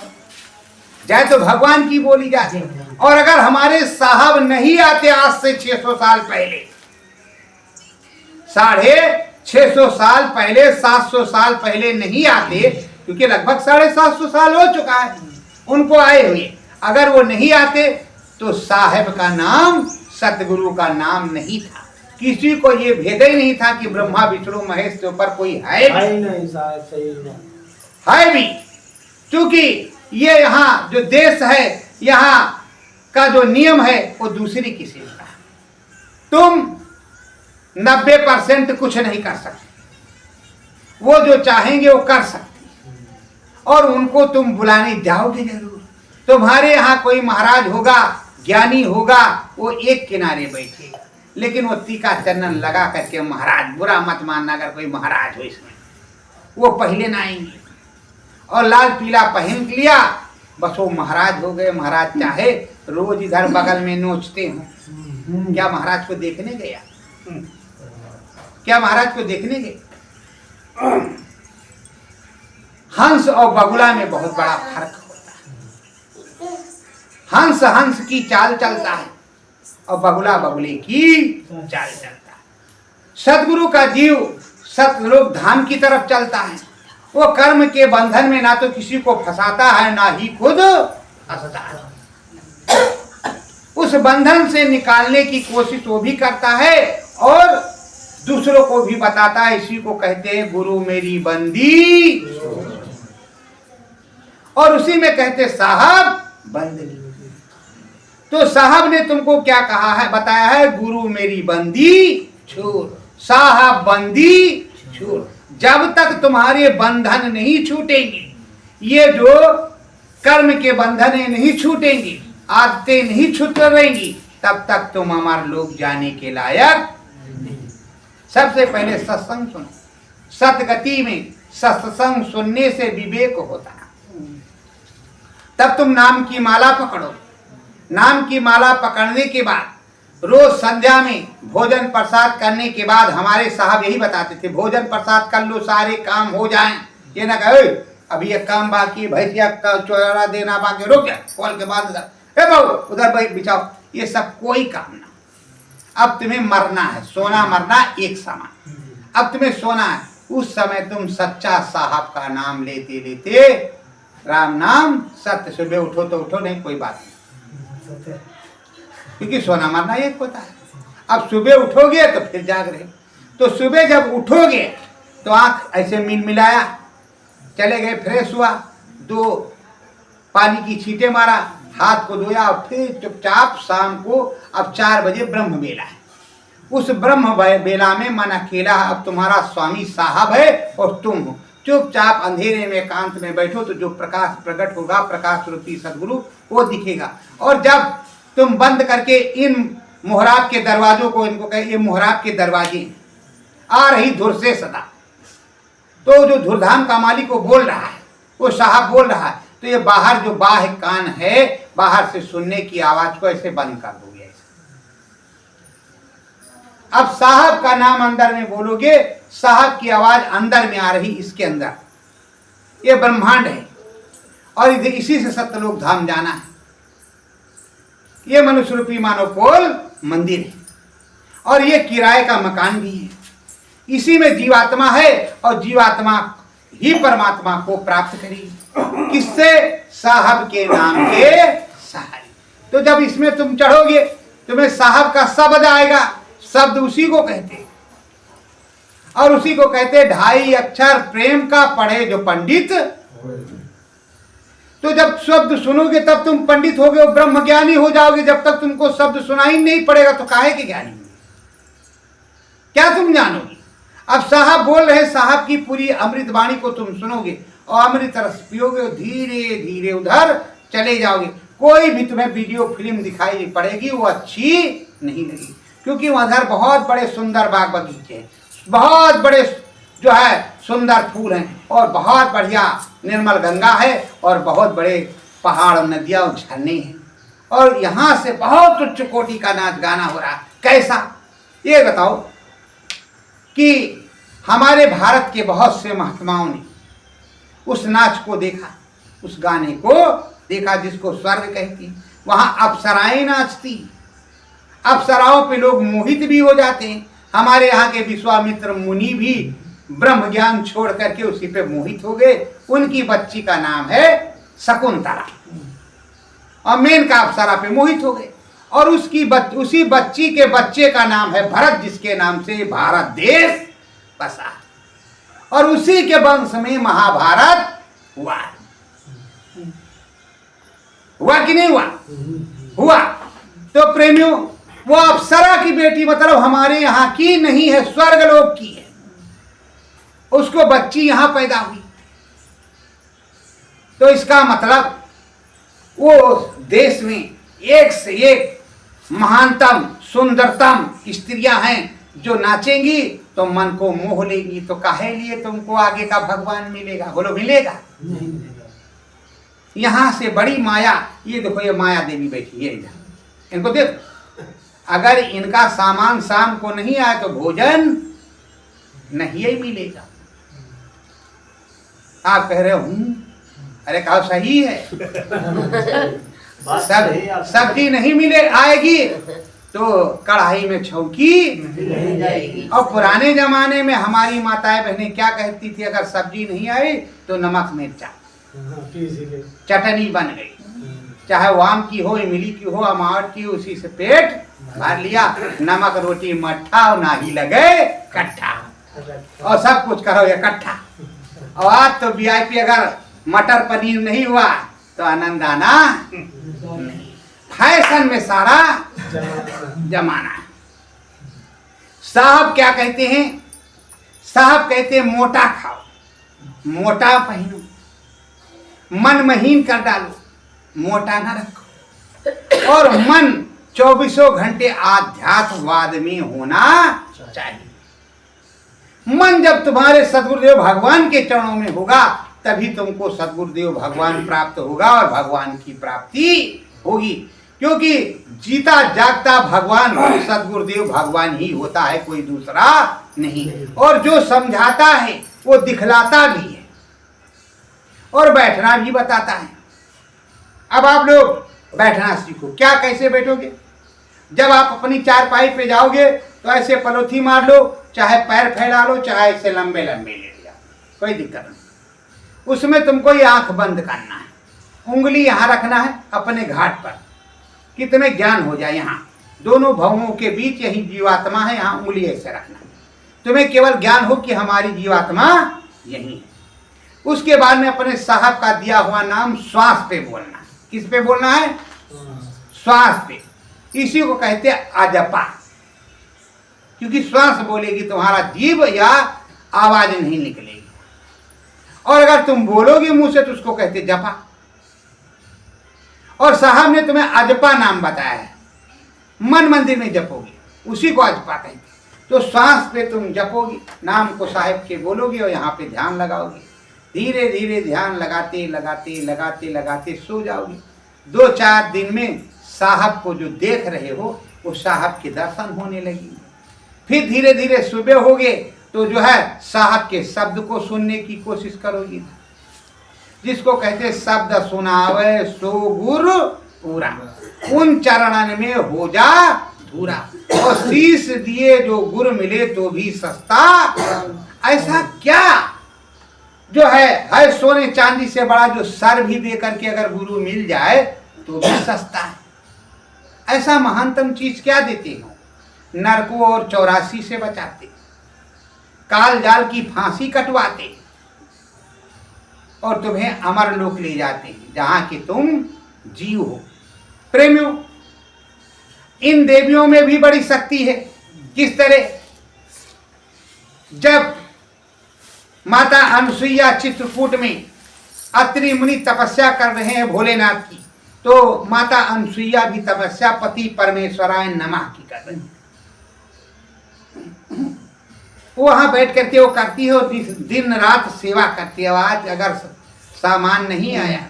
जय तो भगवान की बोली जाती। और अगर हमारे साहब नहीं आते आज से 600 साल पहले, 650 साल पहले, 700 साल पहले नहीं आते, क्योंकि लगभग 750 साल हो चुका है उनको आए हुए, अगर वो नहीं आते तो साहब का नाम, सतगुरु का नाम नहीं था। किसी को ये भेद ही नहीं था कि ब्रह्मा विष्णु महेश के ऊपर कोई है भी, क्योंकि ये यहाँ जो देश है, यहाँ का जो नियम है वो दूसरी किसी का। तुम 90% कुछ नहीं कर सकते, वो जो चाहेंगे वो कर सकते, और उनको तुम बुलाने जाओगे जरूर। तुम्हारे यहाँ कोई महाराज होगा, ज्ञानी होगा, वो एक किनारे बैठेगा, लेकिन वो टीका चंदन लगा करके महाराज, बुरा मत मानना अगर कोई महाराज हो इसमें, वो पहले ना आएंगे और लाल पीला पहन लिया, बस वो महाराज हो गए। महाराज चाहे रोज इधर बगल में नोचते हो, क्या महाराज को देखने गया? क्या महाराज को देखने गए? हंस और बगुला में बहुत बड़ा फर्क होता है। हंस हंस की चाल चलता है और बगुला बगुले की चाल चलता है। सतगुरु का जीव सतलोक धाम की तरफ चलता है। वो कर्म के बंधन में ना तो किसी को फंसाता है, ना ही खुद फंसता है। उस बंधन से निकालने की कोशिश वो भी करता है और दूसरों को भी बताता है। इसी को कहते हैं गुरु मेरी बंदी, और उसी में कहते साहब बंदी। तो साहब ने तुमको क्या कहा है, बताया है, गुरु मेरी बंदी छोड़, साहब बंदी छोड़। जब तक तुम्हारे बंधन नहीं छूटेंगे, ये जो कर्म के बंधन नहीं छूटेंगे, आदतें नहीं छूट रहेंगी, तब तक तुम हमारे लोग जाने के लायक। सबसे पहले सत्संग सुनो। सतगति में सत्संग सुनने से विवेक होता है। तब तुम नाम की माला पकड़ो। नाम की माला पकड़ने के बाद रोज संध्या में भोजन प्रसाद करने के बाद, हमारे साहब यही बताते थे, भोजन प्रसाद कर लो, सारे काम हो जाएं। ये ना कहे अभी एक काम बाकी, भैंसिया का चोरा देना बाकी, रुक जा, खोल के बाद बाबू उधर बिछाओ, ये सब कोई काम ना। अब तुम्हें मरना है, सोना मरना एक समान। अब तुम्हें सोना है, उस समय तुम सच्चा साहब का नाम लेते लेते, राम नाम सत्य, सुबह उठो तो उठो, नहीं कोई बात नहीं, क्योंकि सोना मरना एक होता है। अब सुबह उठोगे तो फिर जाग रहे, तो सुबह जब उठोगे तो आंख ऐसे मिलाया, चले गए, फ्रेश हुआ, 2 पानी की छींटे मारा, हाथ को धोया, और फिर चुपचाप शाम को, अब 4 बजे ब्रह्म बेला है। उस ब्रह्म बेला में मन अकेला, अब तुम्हारा स्वामी साहब है और तुम हो। चुपचाप अंधेरे में एकांत में बैठो, तो जो प्रकाश प्रकट होगा, प्रकाश रूपी सदगुरु, वो दिखेगा। और जब तुम बंद करके इन मुहराब के दरवाजों को, इनको कहे ये मुहराब के दरवाजे, आ रही धुर से सदा, तो जो धुरधाम का मालिक वो बोल रहा है, वो साहब बोल रहा है, तो ये बाहर जो बाह्य कान है, बाहर से सुनने की आवाज को ऐसे बंद कर दोगे ऐसे। अब साहब का नाम अंदर में बोलोगे, साहब की आवाज अंदर में आ रही, इसके अंदर ये ब्रह्मांड है और इसी से सत्यलोक धाम जाना है। ये मनुष्य रूपी मानवपोल मंदिर है और ये किराए का मकान भी है। इसी में जीवात्मा है और जीवात्मा ही परमात्मा को प्राप्त करेगी। किससे? साहब के नाम के सहारे। तो जब इसमें तुम चढ़ोगे, तुम्हें साहब का शब्द आएगा। शब्द उसी को कहते हैं और उसी को कहते 2.5 अक्षर प्रेम का पढ़े जो पंडित। तो जब शब्द सुनोगे तब तुम पंडित होगे और ब्रह्म ज्ञानी हो जाओगे। जब तक तुमको शब्द सुनाई नहीं पड़ेगा तो काहे के ज्ञानी होगे? क्या तुम जानोगे? अब साहब बोल रहे, साहब की पूरी अमृत वाणी को तुम सुनोगे और अमृत रस पियोगे, धीरे धीरे उधर चले जाओगे। कोई भी तुम्हें वीडियो फिल्म दिखाई पड़ेगी, वो अच्छी नहीं लगी, क्योंकि उधर बहुत बड़े सुंदर बाग बगीचे हैं, बहुत बड़े जो है सुंदर फूल हैं और बहुत बढ़िया निर्मल गंगा है और बहुत बड़े पहाड़ और नदियाँ और झरने हैं और यहाँ से बहुत उच्च कोटि का नाच गाना हो रहा है। कैसा? ये बताओ कि हमारे भारत के बहुत से महात्माओं ने उस नाच को देखा, उस गाने को देखा जिसको स्वर्ग कहती। वहाँ अप्सराएं नाचती, अप्सराओं पे लोग मोहित भी हो जाते हैं। हमारे यहाँ के विश्वामित्र मुनि भी ब्रह्म ज्ञान छोड़ करके उसी पे मोहित हो गए। उनकी बच्ची का नाम है शकुंतला और मेनका अप्सरा पे मोहित हो गए और उसी बच्ची के बच्चे का नाम है भरत, जिसके नाम से भारत देश बसा और उसी के वंश में महाभारत हुआ। हुआ कि नहीं हुआ? हुआ। तो प्रेमियों, वो अप्सरा की बेटी मतलब हमारे यहाँ की नहीं है, स्वर्गलोक की है। उसको बच्ची यहाँ पैदा हुई तो इसका मतलब वो देश में एक से एक महानतम सुंदरतम स्त्रियां हैं जो नाचेंगी तो मन को मोह लेंगी। तो काहे लिए तुमको आगे का भगवान मिलेगा? बोलो मिलेगा? यहां से बड़ी माया, ये देखो ये माया देवी बैठी है इधर, इनको देखो। अगर इनका सामान शाम को नहीं आए तो भोजन नहीं ही मिलेगा। आप कह रहे हो अरे कहा सही है, सब्जी नहीं मिले आएगी तो कढ़ाई में छौकी नहीं जाएगी। और पुराने जमाने में हमारी माताएं बहनें क्या कहती थी, अगर सब्जी नहीं आई तो नमक मिर्चा चटनी बन गई, चाहे वो आम की हो, इमली की हो, अमावट की हो, उसी से पेट भर लिया। नमक रोटी मट्ठा और ना ही लगे कट्ठा, और सब कुछ करो इकट्ठा। और आज तो वीआईपी अगर मटर पनीर नहीं हुआ तो आनंद आना नहीं। फैशन में सारा जमाना है। साहब क्या कहते हैं? साहब कहते हैं मोटा खाओ, मोटा पहनो, मन महीन कर डालो, मोटा ना रखो, और मन 24 घंटे आध्यात्मवाद में होना चाहिए। मन जब तुम्हारे सद्गुरुदेव भगवान के चरणों में होगा तभी तुमको सद्गुरुदेव भगवान प्राप्त होगा और भगवान की प्राप्ति होगी। क्योंकि जीता जागता भगवान सद्गुरुदेव भगवान ही होता है, कोई दूसरा नहीं। और जो समझाता है वो दिखलाता भी है और बैठना भी बताता है। अब आप लोग बैठना सीखो। क्या कैसे बैठोगे? जब आप अपनी चारपाई पे जाओगे तो ऐसे पलोथी मार लो, चाहे पैर फैला लो, चाहे ऐसे लंबे लंबे लेट जाओ, कोई दिक्कत नहीं। उसमें तुमको ये आंख बंद करना है, उंगली यहाँ रखना है अपने घाट पर कि तुम्हें ज्ञान हो जाए। यहाँ दोनों भवों के बीच यही जीवात्मा है, यहाँ उंगली ऐसे रखना है, तुम्हें केवल ज्ञान हो कि हमारी जीवात्मा यही है। उसके बाद में अपने साहब का दिया हुआ नाम श्वास पे बोलना है। किस पे बोलना है? श्वास पे। इसी को कहते हैं अजपा, क्योंकि श्वास बोलेगी तुम्हारा जीव या आवाज नहीं निकलेगी। और अगर तुम बोलोगे मुंह से तो उसको कहते जपा। और साहब ने तुम्हें अजपा नाम बताया है, मन मंदिर में जपोगे, उसी को अजपा कहते। तो श्वास पे तुम जपोगे, नाम को साहिब के बोलोगे और यहाँ पे ध्यान लगाओगे। धीरे धीरे ध्यान लगाते लगाते लगाते लगाते सो जाओगे। 2-4 दिन में साहब को जो देख रहे हो वो साहब के दर्शन होने लगेंगे। फिर धीरे धीरे सुबह होगे तो जो है साहब के शब्द को सुनने की कोशिश करोगे, जिसको कहते शब्द सुनावे सो गुरु पूरा, उन चरणन में हो जा धूरा, और शीश दिए जो गुरु मिले तो भी सस्ता। ऐसा क्या जो है सोने चांदी से बड़ा जो सर भी दे करके अगर गुरु मिल जाए तो भी सस्ता है। ऐसा महानतम चीज क्या देते हो? नरकों और 84 से बचाते, काल जाल की फांसी कटवाते और तुम्हें अमर लोक ले जाते हैं जहां कि तुम जीव हो। प्रेमियों, इन देवियों में भी बड़ी शक्ति है। किस तरह? जब माता अनुसुईया चित्रकूट में अत्रि मुनि तपस्या कर रहे हैं भोलेनाथ की, तो माता अनुसुईया भी तपस्या पति परमेश्वराय नमः की कर रही है। वहां बैठ करके वो करती है और दिन रात सेवा करती है। आज अगर सामान नहीं आया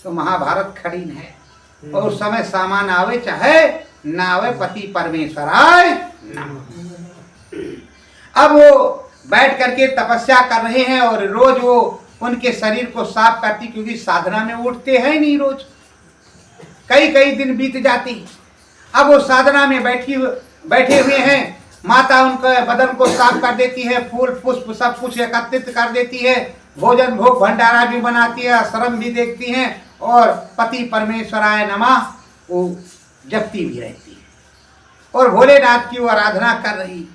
तो महाभारत खड़ी है, और उस समय सामान आवे चाहे ना आवे, पति परमेश्वराय नमः। अब वो बैठ करके तपस्या कर रहे हैं और रोज वो उनके शरीर को साफ करती, क्योंकि साधना में उठते हैं नहीं रोज, कई दिन बीत जाती। अब वो साधना में बैठे हुए हैं, माता उनके बदन को साफ कर देती है, फूल पुष्प सब कुछ एकत्रित कर देती है, भोजन भोग भंडारा भी बनाती है, आश्रम भी देखती हैं, और पति परमेश्वराय नमः वो जपती भी रहती है और भोलेनाथ की वो आराधना कर रही।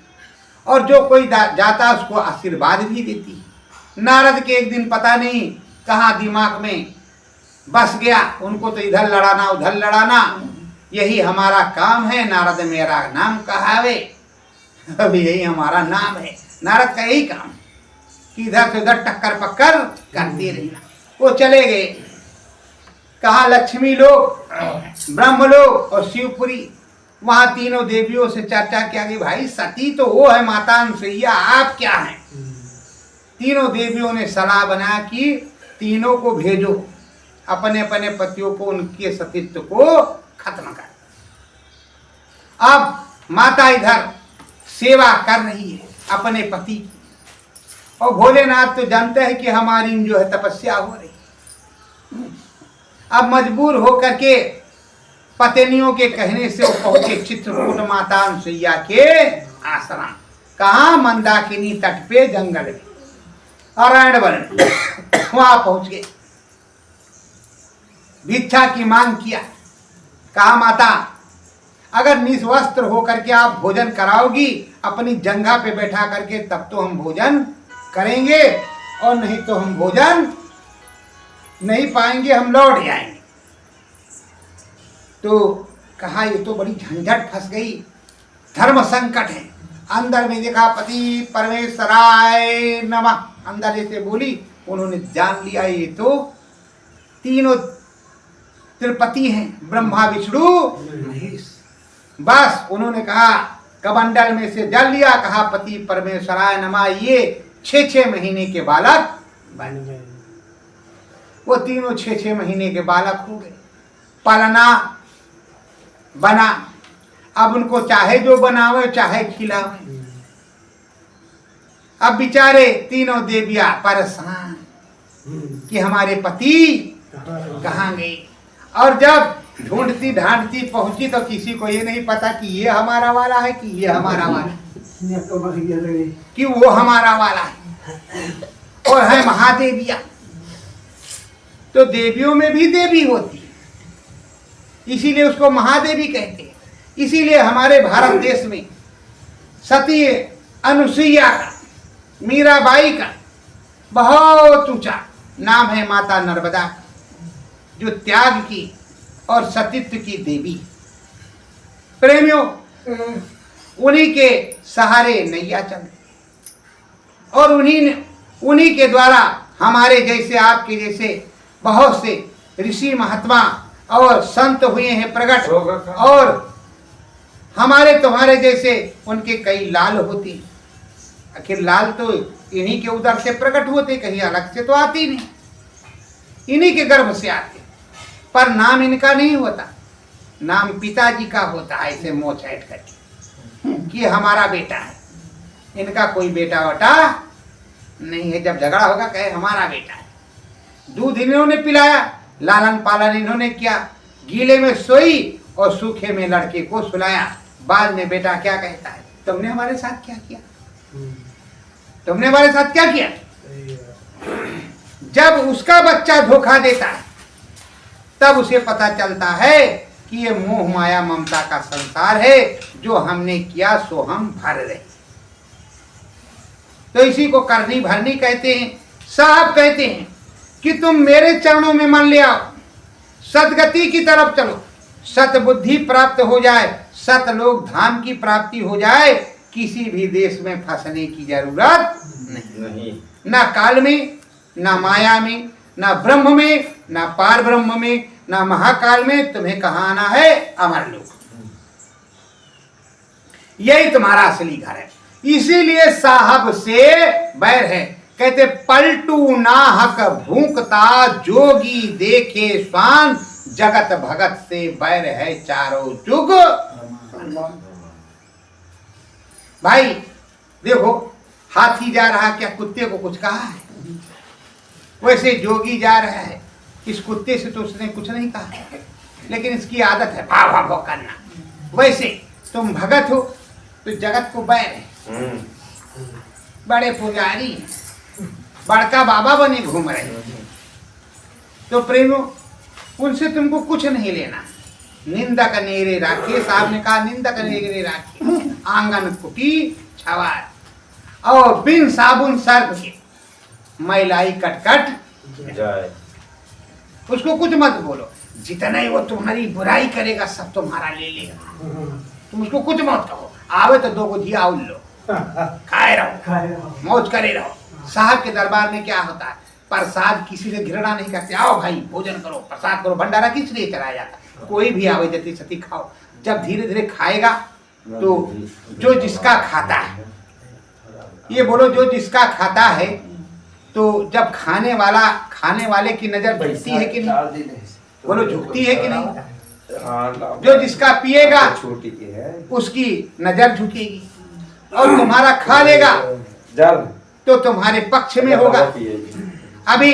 और जो कोई जाता उसको आशीर्वाद भी देती है। नारद के एक दिन पता नहीं कहाँ दिमाग में बस गया, उनको तो इधर लड़ाना उधर लड़ाना, यही हमारा काम है, नारद मेरा नाम कहावे, अब यही हमारा नाम है। नारद का यही काम कि इधर से उधर टक्कर पक्कर करते रहना। वो चले गए। कहा लक्ष्मी लोक, ब्रह्मलोक और शिवपुरी। वहां तीनों देवियों से चर्चा किया कि भाई सती तो वो है माता अनुसुईया, आप क्या हैं? तीनों देवियों ने सलाह बना कि तीनों को भेजो, अपने अपने पतियों को उनके सतीत्व को खत्म कर। अब माता इधर सेवा कर रही है अपने पति की, और भोलेनाथ तो जानते हैं कि हमारी जो है तपस्या हो रही। अब मजबूर होकर के पत्नियों के कहने से वो पहुंचे चित्रकूट माता अनुसुईया के आश्रम। कहाँ? मंदाकिनी तट पे जंगल में, अरण्य वन में। वहां पहुंच गए, भिक्षा की मांग किया। कहा माता अगर निस्वस्त्र होकर के आप भोजन कराओगी अपनी जंघा पे बैठा करके, तब तो हम भोजन करेंगे, और नहीं तो हम भोजन नहीं पाएंगे, हम लौट जाएंगे। तो कहा ये तो बड़ी झंझट फंस गई, धर्म संकट है। अंदर में देखा पति परमेश्वराय नमः, अंदर जैसे बोली, उन्होंने जान लिया ये तो तीनों त्रिपति हैं, ब्रह्मा विष्णु महेश। बस उन्होंने कहा कमंडल में से जल लिया, कहा पति परमेश्वराय नमः, ये 6 महीने के बालक बन गए। वो तीनों 6 महीने के बालक हो गए। पालना बना, अब उनको चाहे जो बनावे चाहे खिलावे। अब बेचारे तीनों देवियां परेशान कि हमारे पति कहाँ गए। और जब ढूंढती ढांढती पहुंची तो किसी को ये नहीं पता कि ये हमारा वाला है कि ये हमारा वाला है, कि वो हमारा वाला है। और है महादेविया, तो देवियों में भी देवी होती है, इसीलिए उसको महादेवी कहते हैं। इसीलिए हमारे भारत देश में सती अनुसुईया का, मीराबाई का बहुत ऊंचा नाम है, माता नर्मदा, जो त्याग की और सतीत्व की देवी। प्रेमियों, उन्हीं के सहारे नैया चल रही, और उन्हीं के द्वारा हमारे जैसे, आपके जैसे बहुत से ऋषि महात्मा और संत हुए हैं प्रकट, और हमारे तुम्हारे जैसे उनके कई लाल होते हैं। आखिर लाल तो इन्हीं के उदर से प्रकट होते, कहीं अलग से तो आती नहीं, इन्हीं के गर्भ से आते। पर नाम इनका नहीं होता, नाम पिताजी का होता है, ऐसे मुंह छेड़ करके कि हमारा बेटा है। इनका कोई बेटा वटा नहीं है। जब झगड़ा होगा कहे हमारा बेटा है। दूध इन्होंने पिलाया, लालन पालन इन्होंने किया, गीले में सोई और सूखे में लड़के को सुलाया। बाद में बेटा क्या कहता है, तुमने हमारे साथ क्या किया, तुमने हमारे साथ क्या किया। जब उसका बच्चा धोखा देता है तब उसे पता चलता है कि ये मोह माया ममता का संसार है, जो हमने किया सो हम भर रहे। तो इसी को करनी भरनी कहते हैं। साहब कहते हैं कि तुम मेरे चरणों में मन ले आओ, सदगति की तरफ चलो, सतबुद्धि प्राप्त हो जाए, सतलोक धाम की प्राप्ति हो जाए, किसी भी देश में फंसने की जरूरत नहीं। ना काल में, ना माया में, ना ब्रह्म में, ना पार ब्रह्म में, ना महाकाल में। तुम्हें कहाँ आना है? अमरलोक। यही तुम्हारा असली घर है। इसीलिए साहब से बैर है। कहते पलटू नाहक भूखता, जोगी देखे स्वान, जगत भगत से बैर है चारों जुग। भाई देखो, हाथी जा रहा, क्या कुत्ते को कुछ कहा है? वैसे जोगी जा रहा है, इस कुत्ते से तो उसने कुछ नहीं कहा, लेकिन इसकी आदत है भाव भाव करना। वैसे तुम भगत हो तो जगत को बैर है। बड़े पुजारी हैं, बड़का बाबा बने घूम रहे हो, तो प्रेमो उनसे तुमको कुछ नहीं लेना। निंदक नेरे राखे, साहब ने कहा निंदक नेरे राखे, आंगन कुटी छवार, और बिन साबुन सर्फ के मैलाई कटकट जाए। उसको कुछ मत बोलो, जितना ही वो तुम्हारी बुराई करेगा सब तुम्हारा ले लेगा। तुम उसको कुछ मत कहो, आवे तो 2 गुजिया उल लो, खाए रहो, मौज करे रहो। साहब के दरबार में क्या होता है, प्रसाद किसी से घृणा नहीं करते। आओ भाई भोजन करो, प्रसाद करो, भंडारा किस लिए चलाया जाता, कोई भी आवे जति सती खाओ। जब धीरे धीरे खाएगा तो जो जिसका खाता है, ये बोलो जो जिसका खाता है, तो जब खाने वाले की नजर झुकती है कि नहीं, बोलो झुकती है कि नहीं। जो जिसका पिएगा छोटी की है उसकी नजर झुकेगी, और तुम्हारा खा लेगा तो तुम्हारे पक्ष में होगा। अभी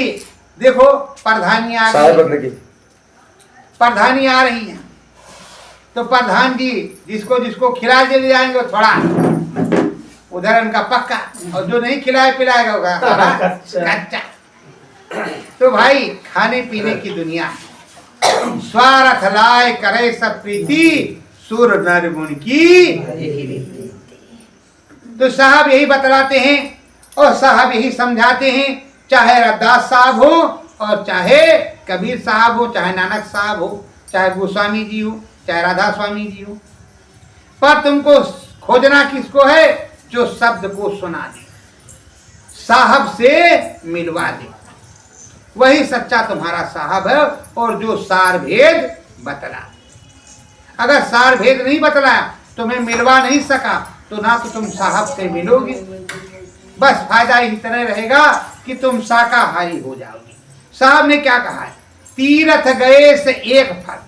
देखो प्रधानी आ गई, प्रधानी आ रही है, तो प्रधान जी जिसको जिसको खिला दे जाएंगे थोड़ा उधर उनका पक्का, और जो नहीं खिलाए पिलाएगा होगा कच्चा। तो भाई खाने पीने की दुनिया है। स्वार्थ लाए करे सब प्रीति, सुर नर गुण की। तो साहब यही बतलाते हैं और साहब यही समझाते हैं, चाहे रविदास साहब हो और चाहे कबीर साहब हो, चाहे नानक साहब हो, चाहे गोस्वामी जी हो, चाहे राधा स्वामी जी हो, पर तुमको खोजना किसको है, जो शब्द को सुना दे, साहब से मिलवा दे, वही सच्चा तुम्हारा साहब है। और जो सार भेद बतला, अगर सार भेद नहीं बतलाया, तुम्हें मिलवा नहीं सका, तो ना तो तुम साहब से मिलोगे, बस फायदा इतना रहेगा कि तुम शाकाहारी हो जाओगे। साहब ने क्या कहा है, तीर्थ गए से एक फल,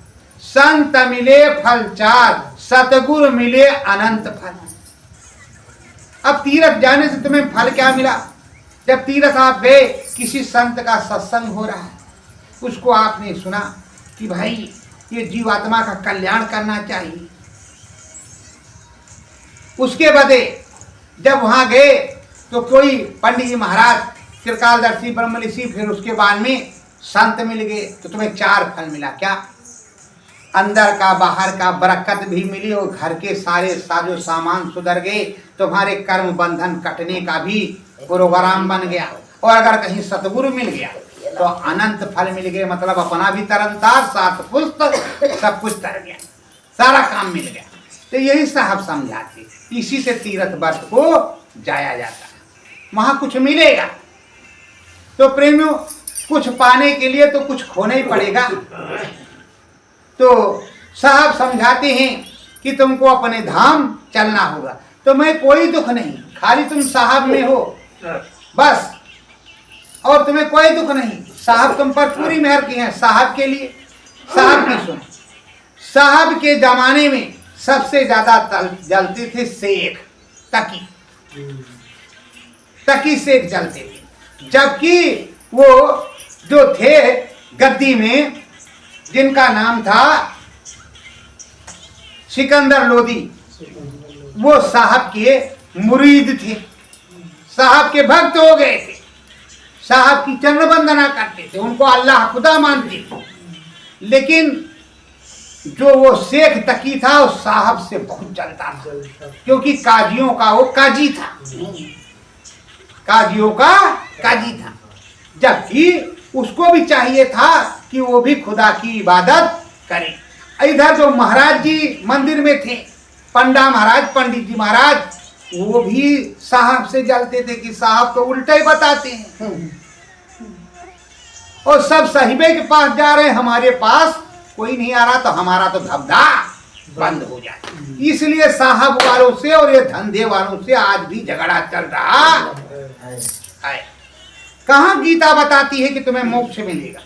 संत मिले फल चार, सतगुरु मिले अनंत फल। अब तीर्थ जाने से तुम्हें फल क्या मिला, जब तीर्थ आप गए, किसी संत का सत्संग हो रहा है, उसको आपने सुना कि भाई ये जीवात्मा का कल्याण करना चाहिए, उसके बदे जब वहां गए तो कोई पंडित जी महाराज, त्रिकालदर्शी, ब्रह्मऋषि, फिर उसके बाद में संत मिल गए, तो तुम्हें चार फल मिला। क्या, अंदर का बाहर का बरकत भी मिली, और घर के सारे साजो सामान सुधर गए, तुम्हारे कर्म बंधन कटने का भी प्रोग्राम बन गया। और अगर कहीं सतगुरु मिल गया तो अनंत फल मिल गए, मतलब अपना भी तरनतार, सात पुस्तक, सब कुछ तर गया, सारा काम मिल गया। तो यही साहब समझाते, इसी से तीर्थ व्रत को जाया जाता है, वहां कुछ मिलेगा। तो प्रेमियों, कुछ पाने के लिए तो कुछ खोना ही पड़ेगा। तो साहब समझाते हैं कि तुमको अपने धाम चलना होगा। तो मैं कोई दुख नहीं, खाली तुम साहब में हो बस, और तुम्हें कोई दुख नहीं। साहब तुम पर पूरी मेहर की है। साहब के लिए, साहब की सुनो, साहब के जमाने में सबसे ज्यादा जलते थे सेख, तकी सेख जलते थे। जबकि वो जो थे गद्दी में, जिनका नाम था सिकंदर लोदी, वो साहब के मुरीद थे, साहब के भक्त हो गए थे, साहब की चरण वंदना करते थे, उनको अल्लाह खुदा मानते थे। लेकिन जो वो शेख तकी था, वो साहब से बहुत जलता था, क्योंकि काजियों का वो काजी था, काजियों का काजी था। जबकि उसको भी चाहिए था कि वो भी खुदा की इबादत करे। इधर जो महाराज जी मंदिर में थे, पंडा महाराज, पंडित जी महाराज, वो भी साहब से जलते थे कि साहब तो उल्टा ही बताते हैं, और सब साहिबे के पास जा रहे हैं, हमारे पास कोई नहीं आ रहा, तो हमारा तो धब्धा बंद हो जाए। इसलिए साहब वालों से और ये धंधे वालों से आज भी झगड़ा चल रहा है। कहाँ गीता बताती है कि तुम्हें मोक्ष मिलेगा,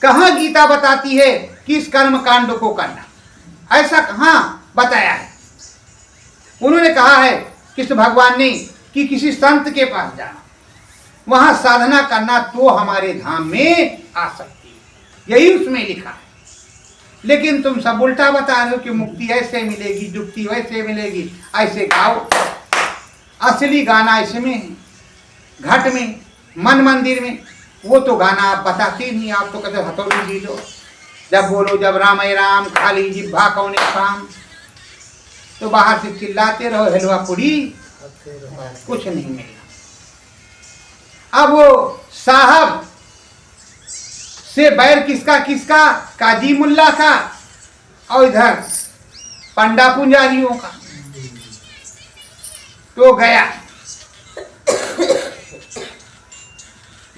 कहाँ गीता बताती है कि इस कर्म कांड को करना, ऐसा कहाँ बताया है। उन्होंने कहा है कृष्ण भगवान ने कि किसी संत के पास जाना, वहां साधना करना, तो हमारे धाम में आ सकती है, यही उसमें लिखा है। लेकिन तुम सब उल्टा बता रहे हो कि मुक्ति ऐसे मिलेगी, जुक्ति वैसे मिलेगी, ऐसे गाओ। असली गाना इसमें है, घट में, मन मंदिर में। वो तो गाना आप बताते नहीं, आप तो कहते हथौड़ी जी लो, जब बोलो जब राम राम, खाली जिब्भा कौन काम, तो बाहर से चिल्लाते रहो हलवा पूरी, कुछ नहीं मिलेगा। अब वो साहब से बैर किसका किसका, काजी मुल्ला का, और इधर पंडा पुंजारियों का। तो गया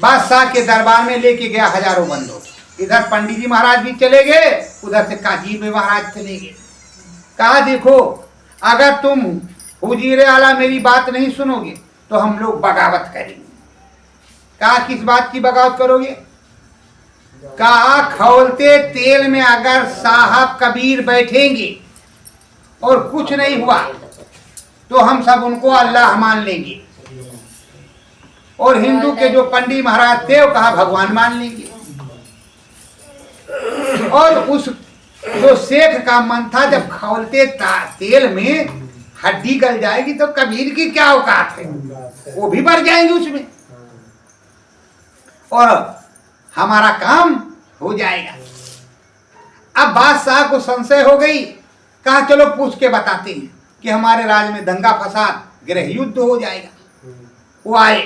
बादशाह के दरबार में लेके गया हजारों बंदों। इधर पंडित जी महाराज भी चले गए, उधर से काजी में महाराज चले गए। कहा देखो अगर तुम हुजीरे आला मेरी बात नहीं सुनोगे तो हम लोग बगावत करेंगे। कहा किस बात की बगावत करोगे? कहा खौलते तेल में अगर साहब कबीर बैठेंगे और कुछ नहीं हुआ तो हम सब उनको अल्लाह मान लेंगे, और हिंदू के जो पंडित महाराज थे वो कहा भगवान मान लेंगे। और उस जो शेख का मन था जब खौलते तेल में हड्डी गल जाएगी तो कबीर की क्या औकात है, वो भी बढ़ जाएंगे उसमें और हमारा काम हो जाएगा। अब बादशाह को संशय हो गई। कहा चलो पूछ के बताते हैं कि हमारे राज्य में दंगा फसाद गृह युद्ध हो जाएगा। वो आए,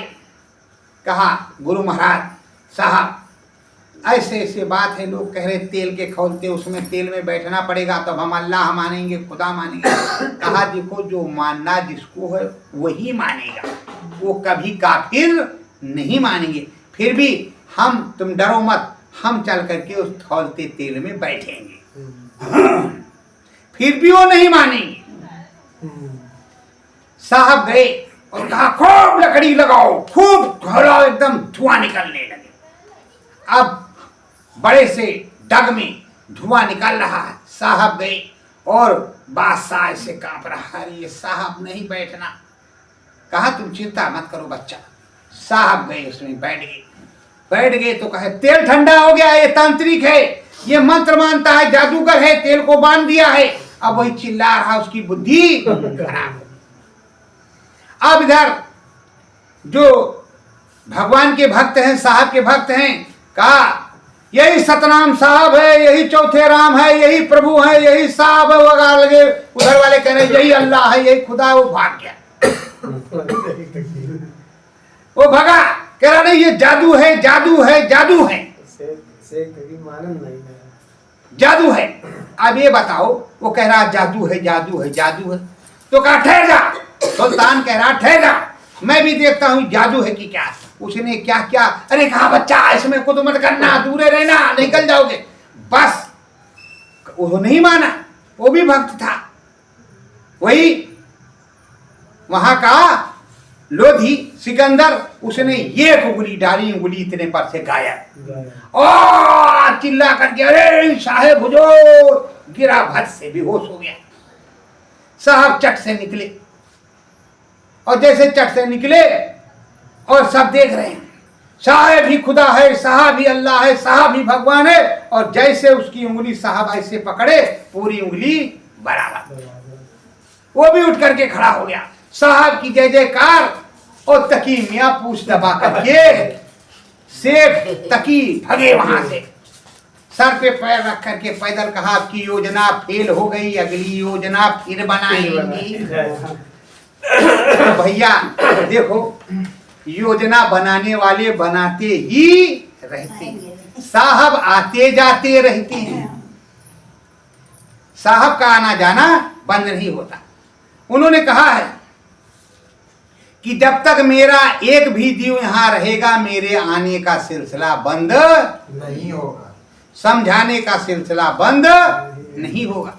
कहा गुरु महाराज साहब ऐसे ऐसे बात है, लोग कह रहे तेल के खौलते उसमें तेल में बैठना पड़ेगा तब हम अल्लाह मानेंगे, खुदा मानेंगे। कहा देखो जो मानना जिसको है वही मानेगा, वो कभी काफिर नहीं मानेंगे। फिर भी हम तुम डरो मत, हम चल करके उस खौलते तेल में बैठेंगे। फिर भी वो नहीं मानेंगे। साहब गए और कहा खूब लकड़ी लगाओ, खूब खौलाओ, एकदम धुआं निकलने लगे। अब बड़े से डग में धुआं निकल रहा है। साहब गए और बादशाह से कांप रहा है, ये साहब नहीं बैठना। कहा तुम चिंता मत करो बच्चा। साहब गए उसमें बैठ गए तो कहे तेल ठंडा हो गया, ये तांत्रिक है, ये मंत्र मानता है, जादूगर है, तेल को बांध दिया है। अब वही चिल्ला रहा, उसकी बुद्धि खराब। अब इधर जो भगवान के भक्त हैं, साहब के भक्त हैं, कहा यही सतनाम साहब है, यही चौथे राम है, यही प्रभु है, यही साहब है। वगा लगे, उधर वाले कह रहे यही अल्लाह है, यही खुदा। वो भाग गया, वो भगा, कह रहा नहीं ये जादू है, जादू है, जादू है, जादू है। अब ये बताओ, वो कह रहा जादू है, जादू है, जादू है। तो कहा ठहर जा। सुल्तान कह रहा ठहर जा, मैं भी देखता हूँ जादू है कि क्या। उसने क्या क्या, अरे कहा बच्चा इसमें कुछ मत करना, दूरे रहना, निकल जाओगे। बस वो नहीं माना, वो भी भक्त था। वही वहां का लोधी सिकंदर, उसने ये उंगली डाली, उंगली इतने पर से गायब। और चिल्ला करके अरे साहेब हुजूर, गिरा, भट से बेहोश हो गया। साहब चट से निकले, और जैसे चट से निकले और सब देख रहे हैं, साहब ही खुदा है, साहब ही अल्लाह है, साहब ही भगवान है। और जैसे उसकी उंगली साहब ऐसे पकड़े, पूरी उंगली बराबर। वो भी उठ करके खड़ा हो गया। साहब की जय जयकार। और तकी मियां पूछ दबा करके शेख तकी भगे वहां से, सर पे पैर रख करके पैदल। कहा आपकी योजना फेल हो गई, अगली योजना फिर बनाएंगे। भैया देखो, योजना बनाने वाले बनाते ही रहते हैं, साहब आते जाते रहते हैं, साहब का आना जाना बंद नहीं होता। उन्होंने कहा है कि जब तक मेरा एक भी जीव यहां रहेगा, मेरे आने का सिलसिला बंद नहीं होगा, समझाने का सिलसिला बंद नहीं होगा।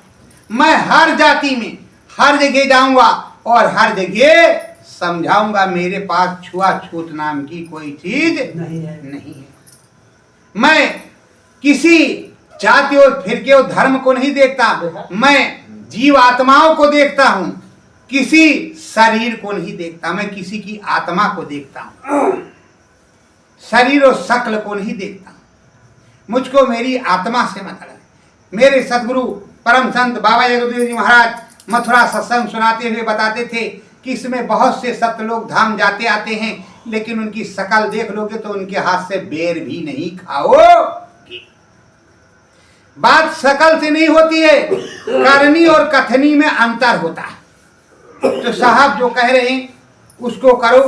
मैं हर जाति में हर जगह जाऊंगा और हर जगह समझाऊंगा। मेरे पास छुआछूत नाम की कोई चीज नहीं है। मैं किसी जाति और फिरके और धर्म को नहीं देखता, मैं जीव आत्माओं को देखता हूं, किसी शरीर को नहीं देखता। मैं किसी की आत्मा को देखता हूं, शरीर और शक्ल को नहीं देखता। मुझको मेरी आत्मा से मतलब है। मेरे सदगुरु परम संत बाबा जगदेव जी महाराज मथुरा सत्संग सुनाते हुए बताते थे कि इसमें बहुत से सत लोग धाम जाते आते हैं, लेकिन उनकी शकल देख लोगे तो उनके हाथ से बेर भी नहीं खाओगे। बात शकल से नहीं होती है, करनी और कथनी में अंतर होता है। तो साहब जो कह रहे हैं उसको करो,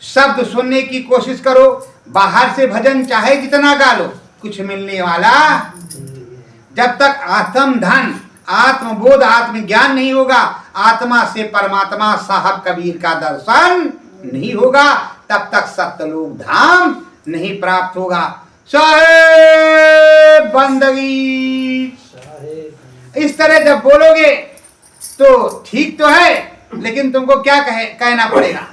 शब्द सुनने की कोशिश करो। बाहर से भजन चाहे जितना गा लो, कुछ मिलने वाला जब तक आत्म धन, आत्मबोध, आत्मज्ञान नहीं होगा, आत्मा से परमात्मा साहब कबीर का दर्शन नहीं होगा, तब तक सत्यलोक धाम नहीं प्राप्त होगा। साहेब बंदगी, इस तरह जब बोलोगे तो ठीक तो है, लेकिन तुमको क्या कहना पड़ेगा?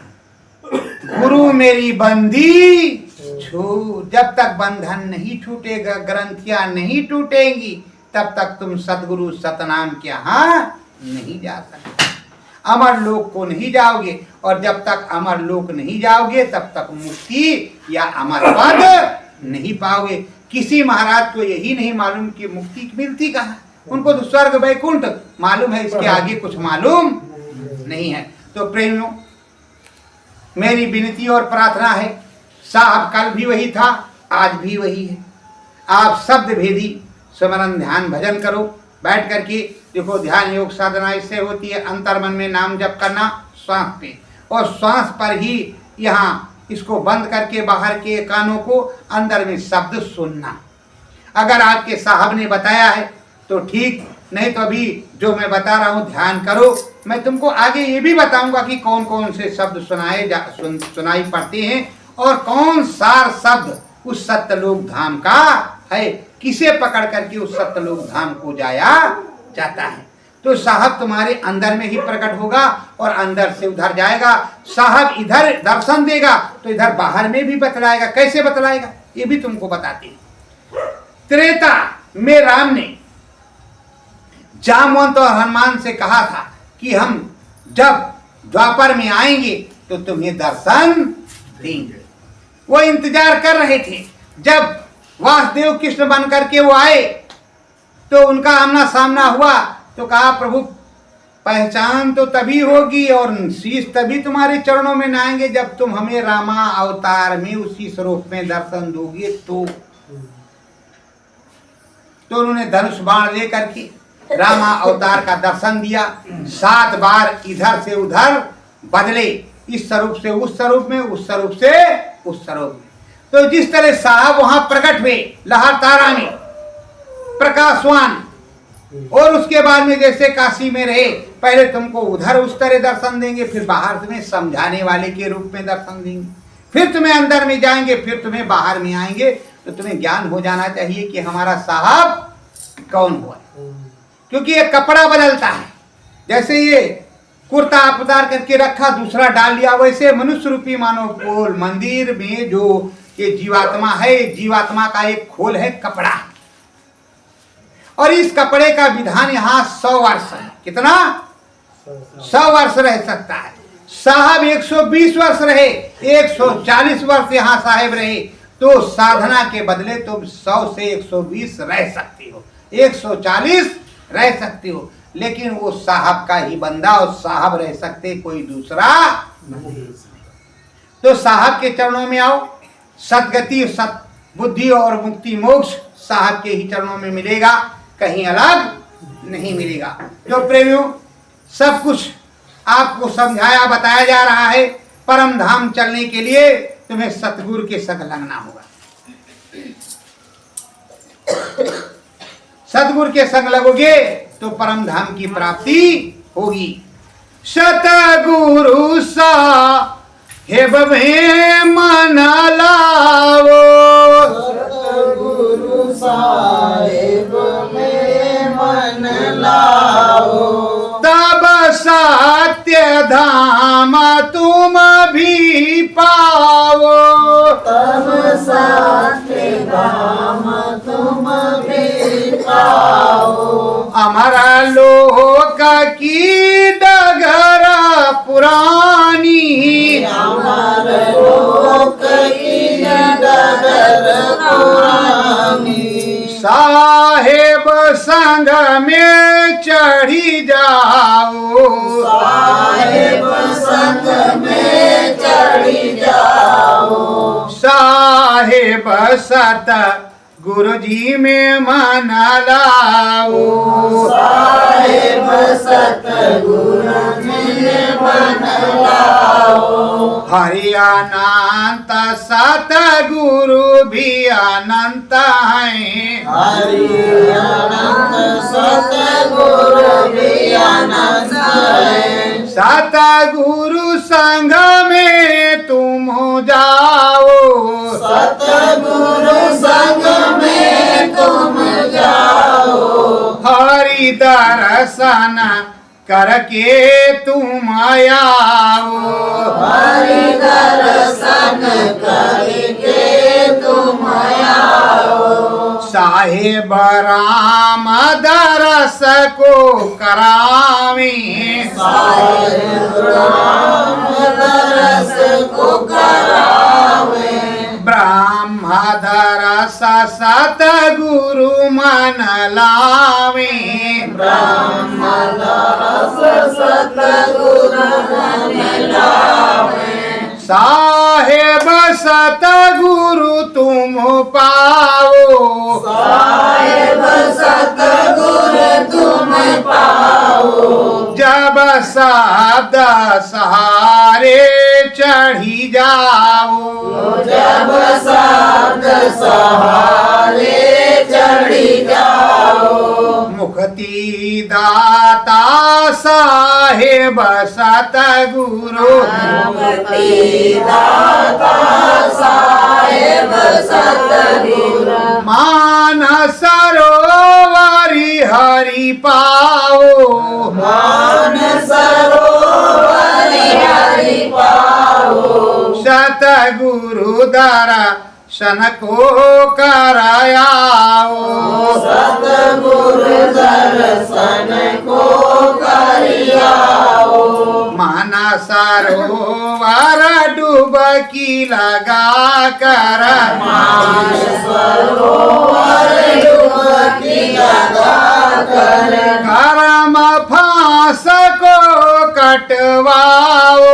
गुरु मेरी बंदी छूट। जब तक बंधन नहीं छूटेगा, ग्रंथियां नहीं टूटेंगी, तब तक तुम सतगुरु सतनाम के यहाँ नहीं जा सकते, अमर लोक को नहीं जाओगे। और जब तक अमर लोक नहीं जाओगे तब तक मुक्ति या अमर पद नहीं पाओगे। किसी महाराज को यही नहीं मालूम कि मुक्ति मिलती कहाँ, उनको तो स्वर्ग वैकुंठ मालूम है, इसके आगे कुछ मालूम नहीं है। तो प्रेमियों, मेरी विनती और प्रार्थना है, साहब कल भी वही था, आज भी वही है। आप शब्द भेदी स्मरण ध्यान भजन करो बैठ करके। देखो ध्यान योग साधना इससे होती है, अंतर मन में नाम जप करना श्वास पे, और श्वास पर ही यहाँ इसको बंद करके बाहर के कानों को अंदर में शब्द सुनना। अगर आपके साहब ने बताया है तो ठीक, नहीं तो अभी जो मैं बता रहा हूँ ध्यान करो। मैं तुमको आगे ये भी बताऊंगा कि कौन कौन से शब्द सुनाई पड़ते हैं और कौन सार शब्द उस सत्यलोक धाम का है, किसे पकड़ करके उस सत्यलोक धाम को जाया जाता है। तो साहब तुम्हारे अंदर में ही प्रकट होगा और अंदर से उधर जाएगा। साहब इधर दर्शन देगा तो इधर बाहर में भी बतलाएगा। कैसे बतलाएगा ये भी तुमको बताते हैं। त्रेता में राम ने जामवंत और हनुमान से कहा था कि हम जब द्वापर में आएंगे तो तुम्हें दर्शन देंगे। वो इंतजार कर रहे थे। जब वासुदेव कृष्ण बन करके वो आए तो उनका आमना सामना हुआ तो कहा प्रभु पहचान तो तभी होगी और शीश तभी तुम्हारे चरणों में नहाएंगे जब तुम हमें रामा अवतार में उसी स्वरूप में दर्शन दोगे। तो उन्होंने धनुष बाण लेकर के रामा अवतार का दर्शन दिया। 7 बार इधर से उधर बदले, इस स्वरूप से उस स्वरूप में, उस स्वरूप से उस स्वरूप में। तो जिस तरह साहब वहां प्रकट हुए लहर तारा में प्रकाशवान, और उसके बाद में जैसे काशी में रहे, पहले तुमको उधर उस तरह दर्शन देंगे, फिर बाहर तुम्हें समझाने वाले के रूप में दर्शन देंगे, फिर तुम्हें अंदर में जाएंगे, फिर तुम्हें बाहर में आएंगे। तो तुम्हें ज्ञान हो जाना चाहिए कि हमारा साहब कौन हुआ, क्योंकि ये कपड़ा बदलता है। जैसे ये कुर्ता आप उतार करके रखा, दूसरा डाल लिया, वैसे मनुष्य रूपी मानव खोल मंदिर में जो ये जीवात्मा है, जीवात्मा का एक खोल है कपड़ा, और इस कपड़े का विधान यहाँ 100 वर्ष है। कितना? 100 वर्ष रह सकता है। साहब 120 वर्ष रहे, 140 वर्ष यहाँ साहेब रहे, तो साधना के बदले तुम 100 से 120 रह सकती हो, 140 रह सकती हो, लेकिन वो साहब का ही बंदा और साहब रह सकते, कोई दूसरा नहीं। तो साहब के चरणों में आओ, सदगति सत बुद्धि और मुक्ति मोक्ष साहब के ही चरणों में मिलेगा, कहीं अलग नहीं मिलेगा। तो प्रेमियों, सब कुछ आपको समझाया बताया जा रहा है। परम धाम चलने के लिए तुम्हें सतगुरु के संग लगना होगा। सतगुरु के संग लगोगे तो परम धाम की प्राप्ति होगी। सतगुरु साहेब में मन लाओ, सतगुरु साहेब में मन लाओ, तब सत्य धाम तुम भी पाओ, तब सत्य धाम तुम भी पाओ। अमर लोक की डगर पुरानी, अमर लोक की डगर पुरानी, साहेब संग में चढ़ी जाओ, साहेब संग में चढ़ी जाओ, साहेब सत गुरु जी में मन लाओ, साहेब सतगुरु में मन लाओ। हरि अनंत सतगुरु भी अनंत हैं, हरि अनंत सतगुरु भी अनंत है, सतगुरु संग में तुम जाओ, सत तुम जाओ, हरि दर्शन करके तुम आओ, हरि दर्शन करके तुम आओ, साहेब राम दरस को करावे, साहेब राम दरस को करावे, ब्रह्म दरस सतगुरु मन लावे, ब्रह्म दरस सतगुरु मन लावे, साहेब सतगुरु तुम पाओ, साहेब सतगुरु तुम पाओ, जब शब्द सहारे चढ़ी जाओ, जब शब्द सहारे चढ़ी जाओ, मुक्ति दाता साहेब सतगुरु, मुक्ति दाता साहेब सतगुरु, मान सरोवरी हरि पाओ, मान सरोवर हरि पाओ, सतगुरु दर्शन को करायाओ, सतगुरु दर्शन को करियाओ, मन सरोवर डुबकी लगा कर, सरोवर डुबकी लगा कर, कर्म फांस को कटवाओ,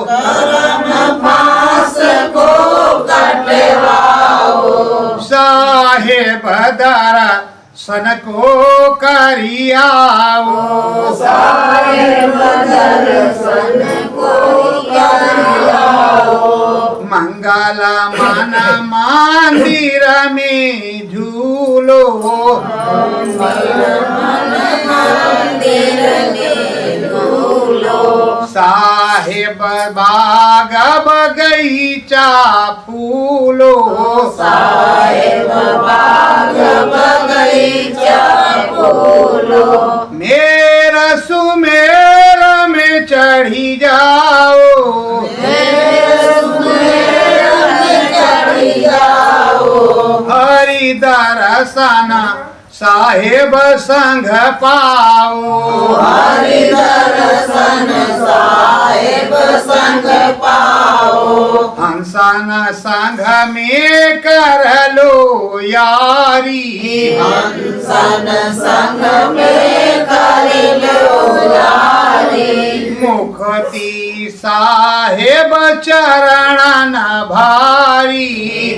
कर्म फांस को कटवाओ, साहेब दर्शन को करियाओ, साहेब दर्शन को करियाओ, मंगल मन मंदिर में झूलो, मंदिर में झूलो, साहेब बाग बगीचा फूलो, साहेब बाग बगीचा फूलो, मेरा सुमेर में चढ़ी जाओ, चढ़ी जाओ, हरि दर्शन साहेब संग पाओ, हरि दर्शन साहेब संग पाओ, हंसन संग में कर लो यारी, हंसन संग में कर लो यारी, मुक्ति साहेब चरण भारी,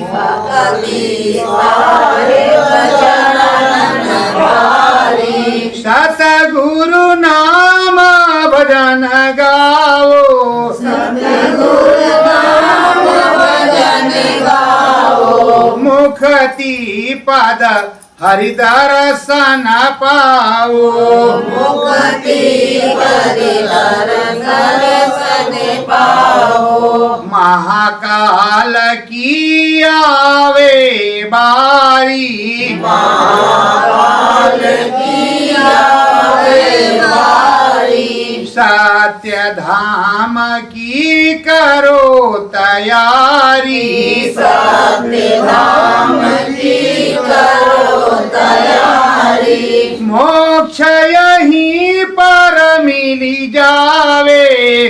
मुक्ति साहेब चरण भारी, सतगुरु नाम भजन गाओ, सतगुरु नाम भजन गाओ, मुक्ति पद हरि दर्शन पाओ, मुक्ति हरि दर्शन पाओ, महाकाल की आवे बारी, महाकाल की आवे बारी, सत्य धाम की करो तैयारी, सत्य धाम की करो तैयारी, मोक्ष यहीं पर मिली जावे,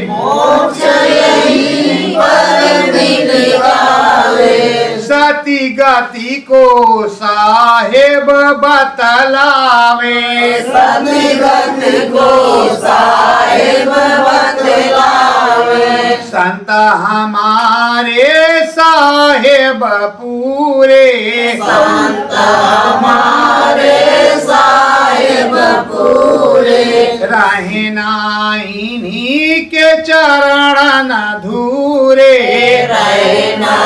मोक्ष यहीं पर मिल जावे, सती गति को साहेब बतलावे, सदगति को साहेब बतलावे, संत हमारे साहेब पूरे, संत हमारे साहेब पूरे, रहना इन्हीं के चरण धूरे, रहना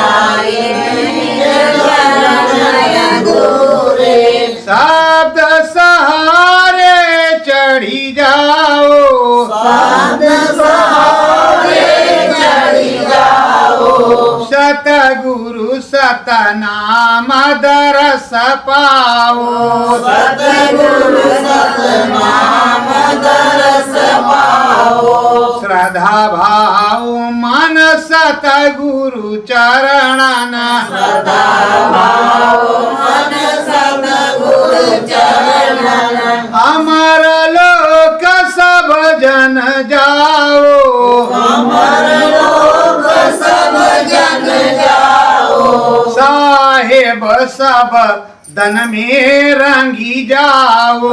दूरे, शब्द सहारे चढ़ी जाओ, साध सहारे चढ़ी जाओ, सतगुरु सत सतनाम दरस पाओ सतगुरु सतनाम दरस पाओ श्रद्धा भाव मन सतगुरु चरणन सदा भाव मन सतगुरु चरणन अमर लोक सब जन जाओ अमर लोक सब जन जाओ साहेब सब दन में रंगी जाओ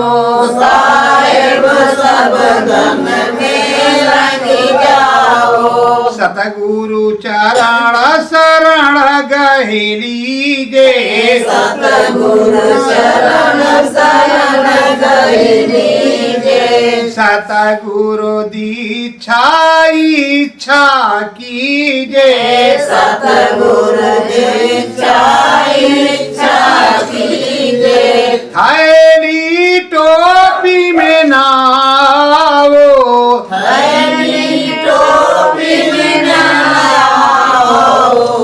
साहेब सब धन में रंगी जाओ सतगुरु चरण शरण गहली जे सतगुरु चरण शरण गहिनी जे सतगुरु दीक्षा इच्छा कीजे सतगुरु दीक्षा इच्छा कीजे थैली टोपी में नावो हरी टोपी में नाओ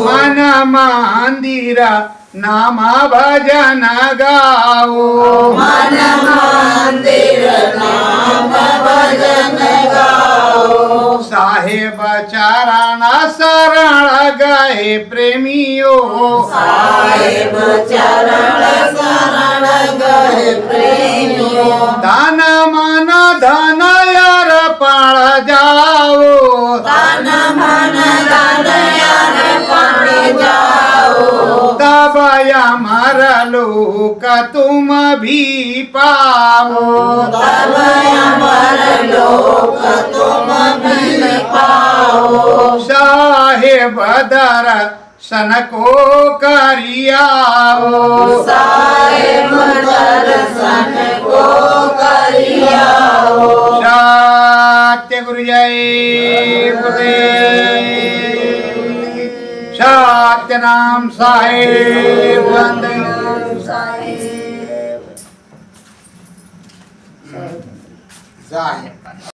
मन मंदिर नाम भजन गाओ मन मंदिर नाम भजन गाओ साहेब चरण शरण गए प्रेमियों साहेब चरण शरण गए प्रेमियों धन मन धन अर्पण जाओ तन मन धन अर्पण जाओ तब अमर लोक तुम भी पाओ तब अमर लोक तुम भी पाओ साहेब दर्शन को करियाओ साहेब दर्शन को करियाओ सत्य गुरु जय गुरुदेव सत्य नाम साहेब वंदे साहेब साहेब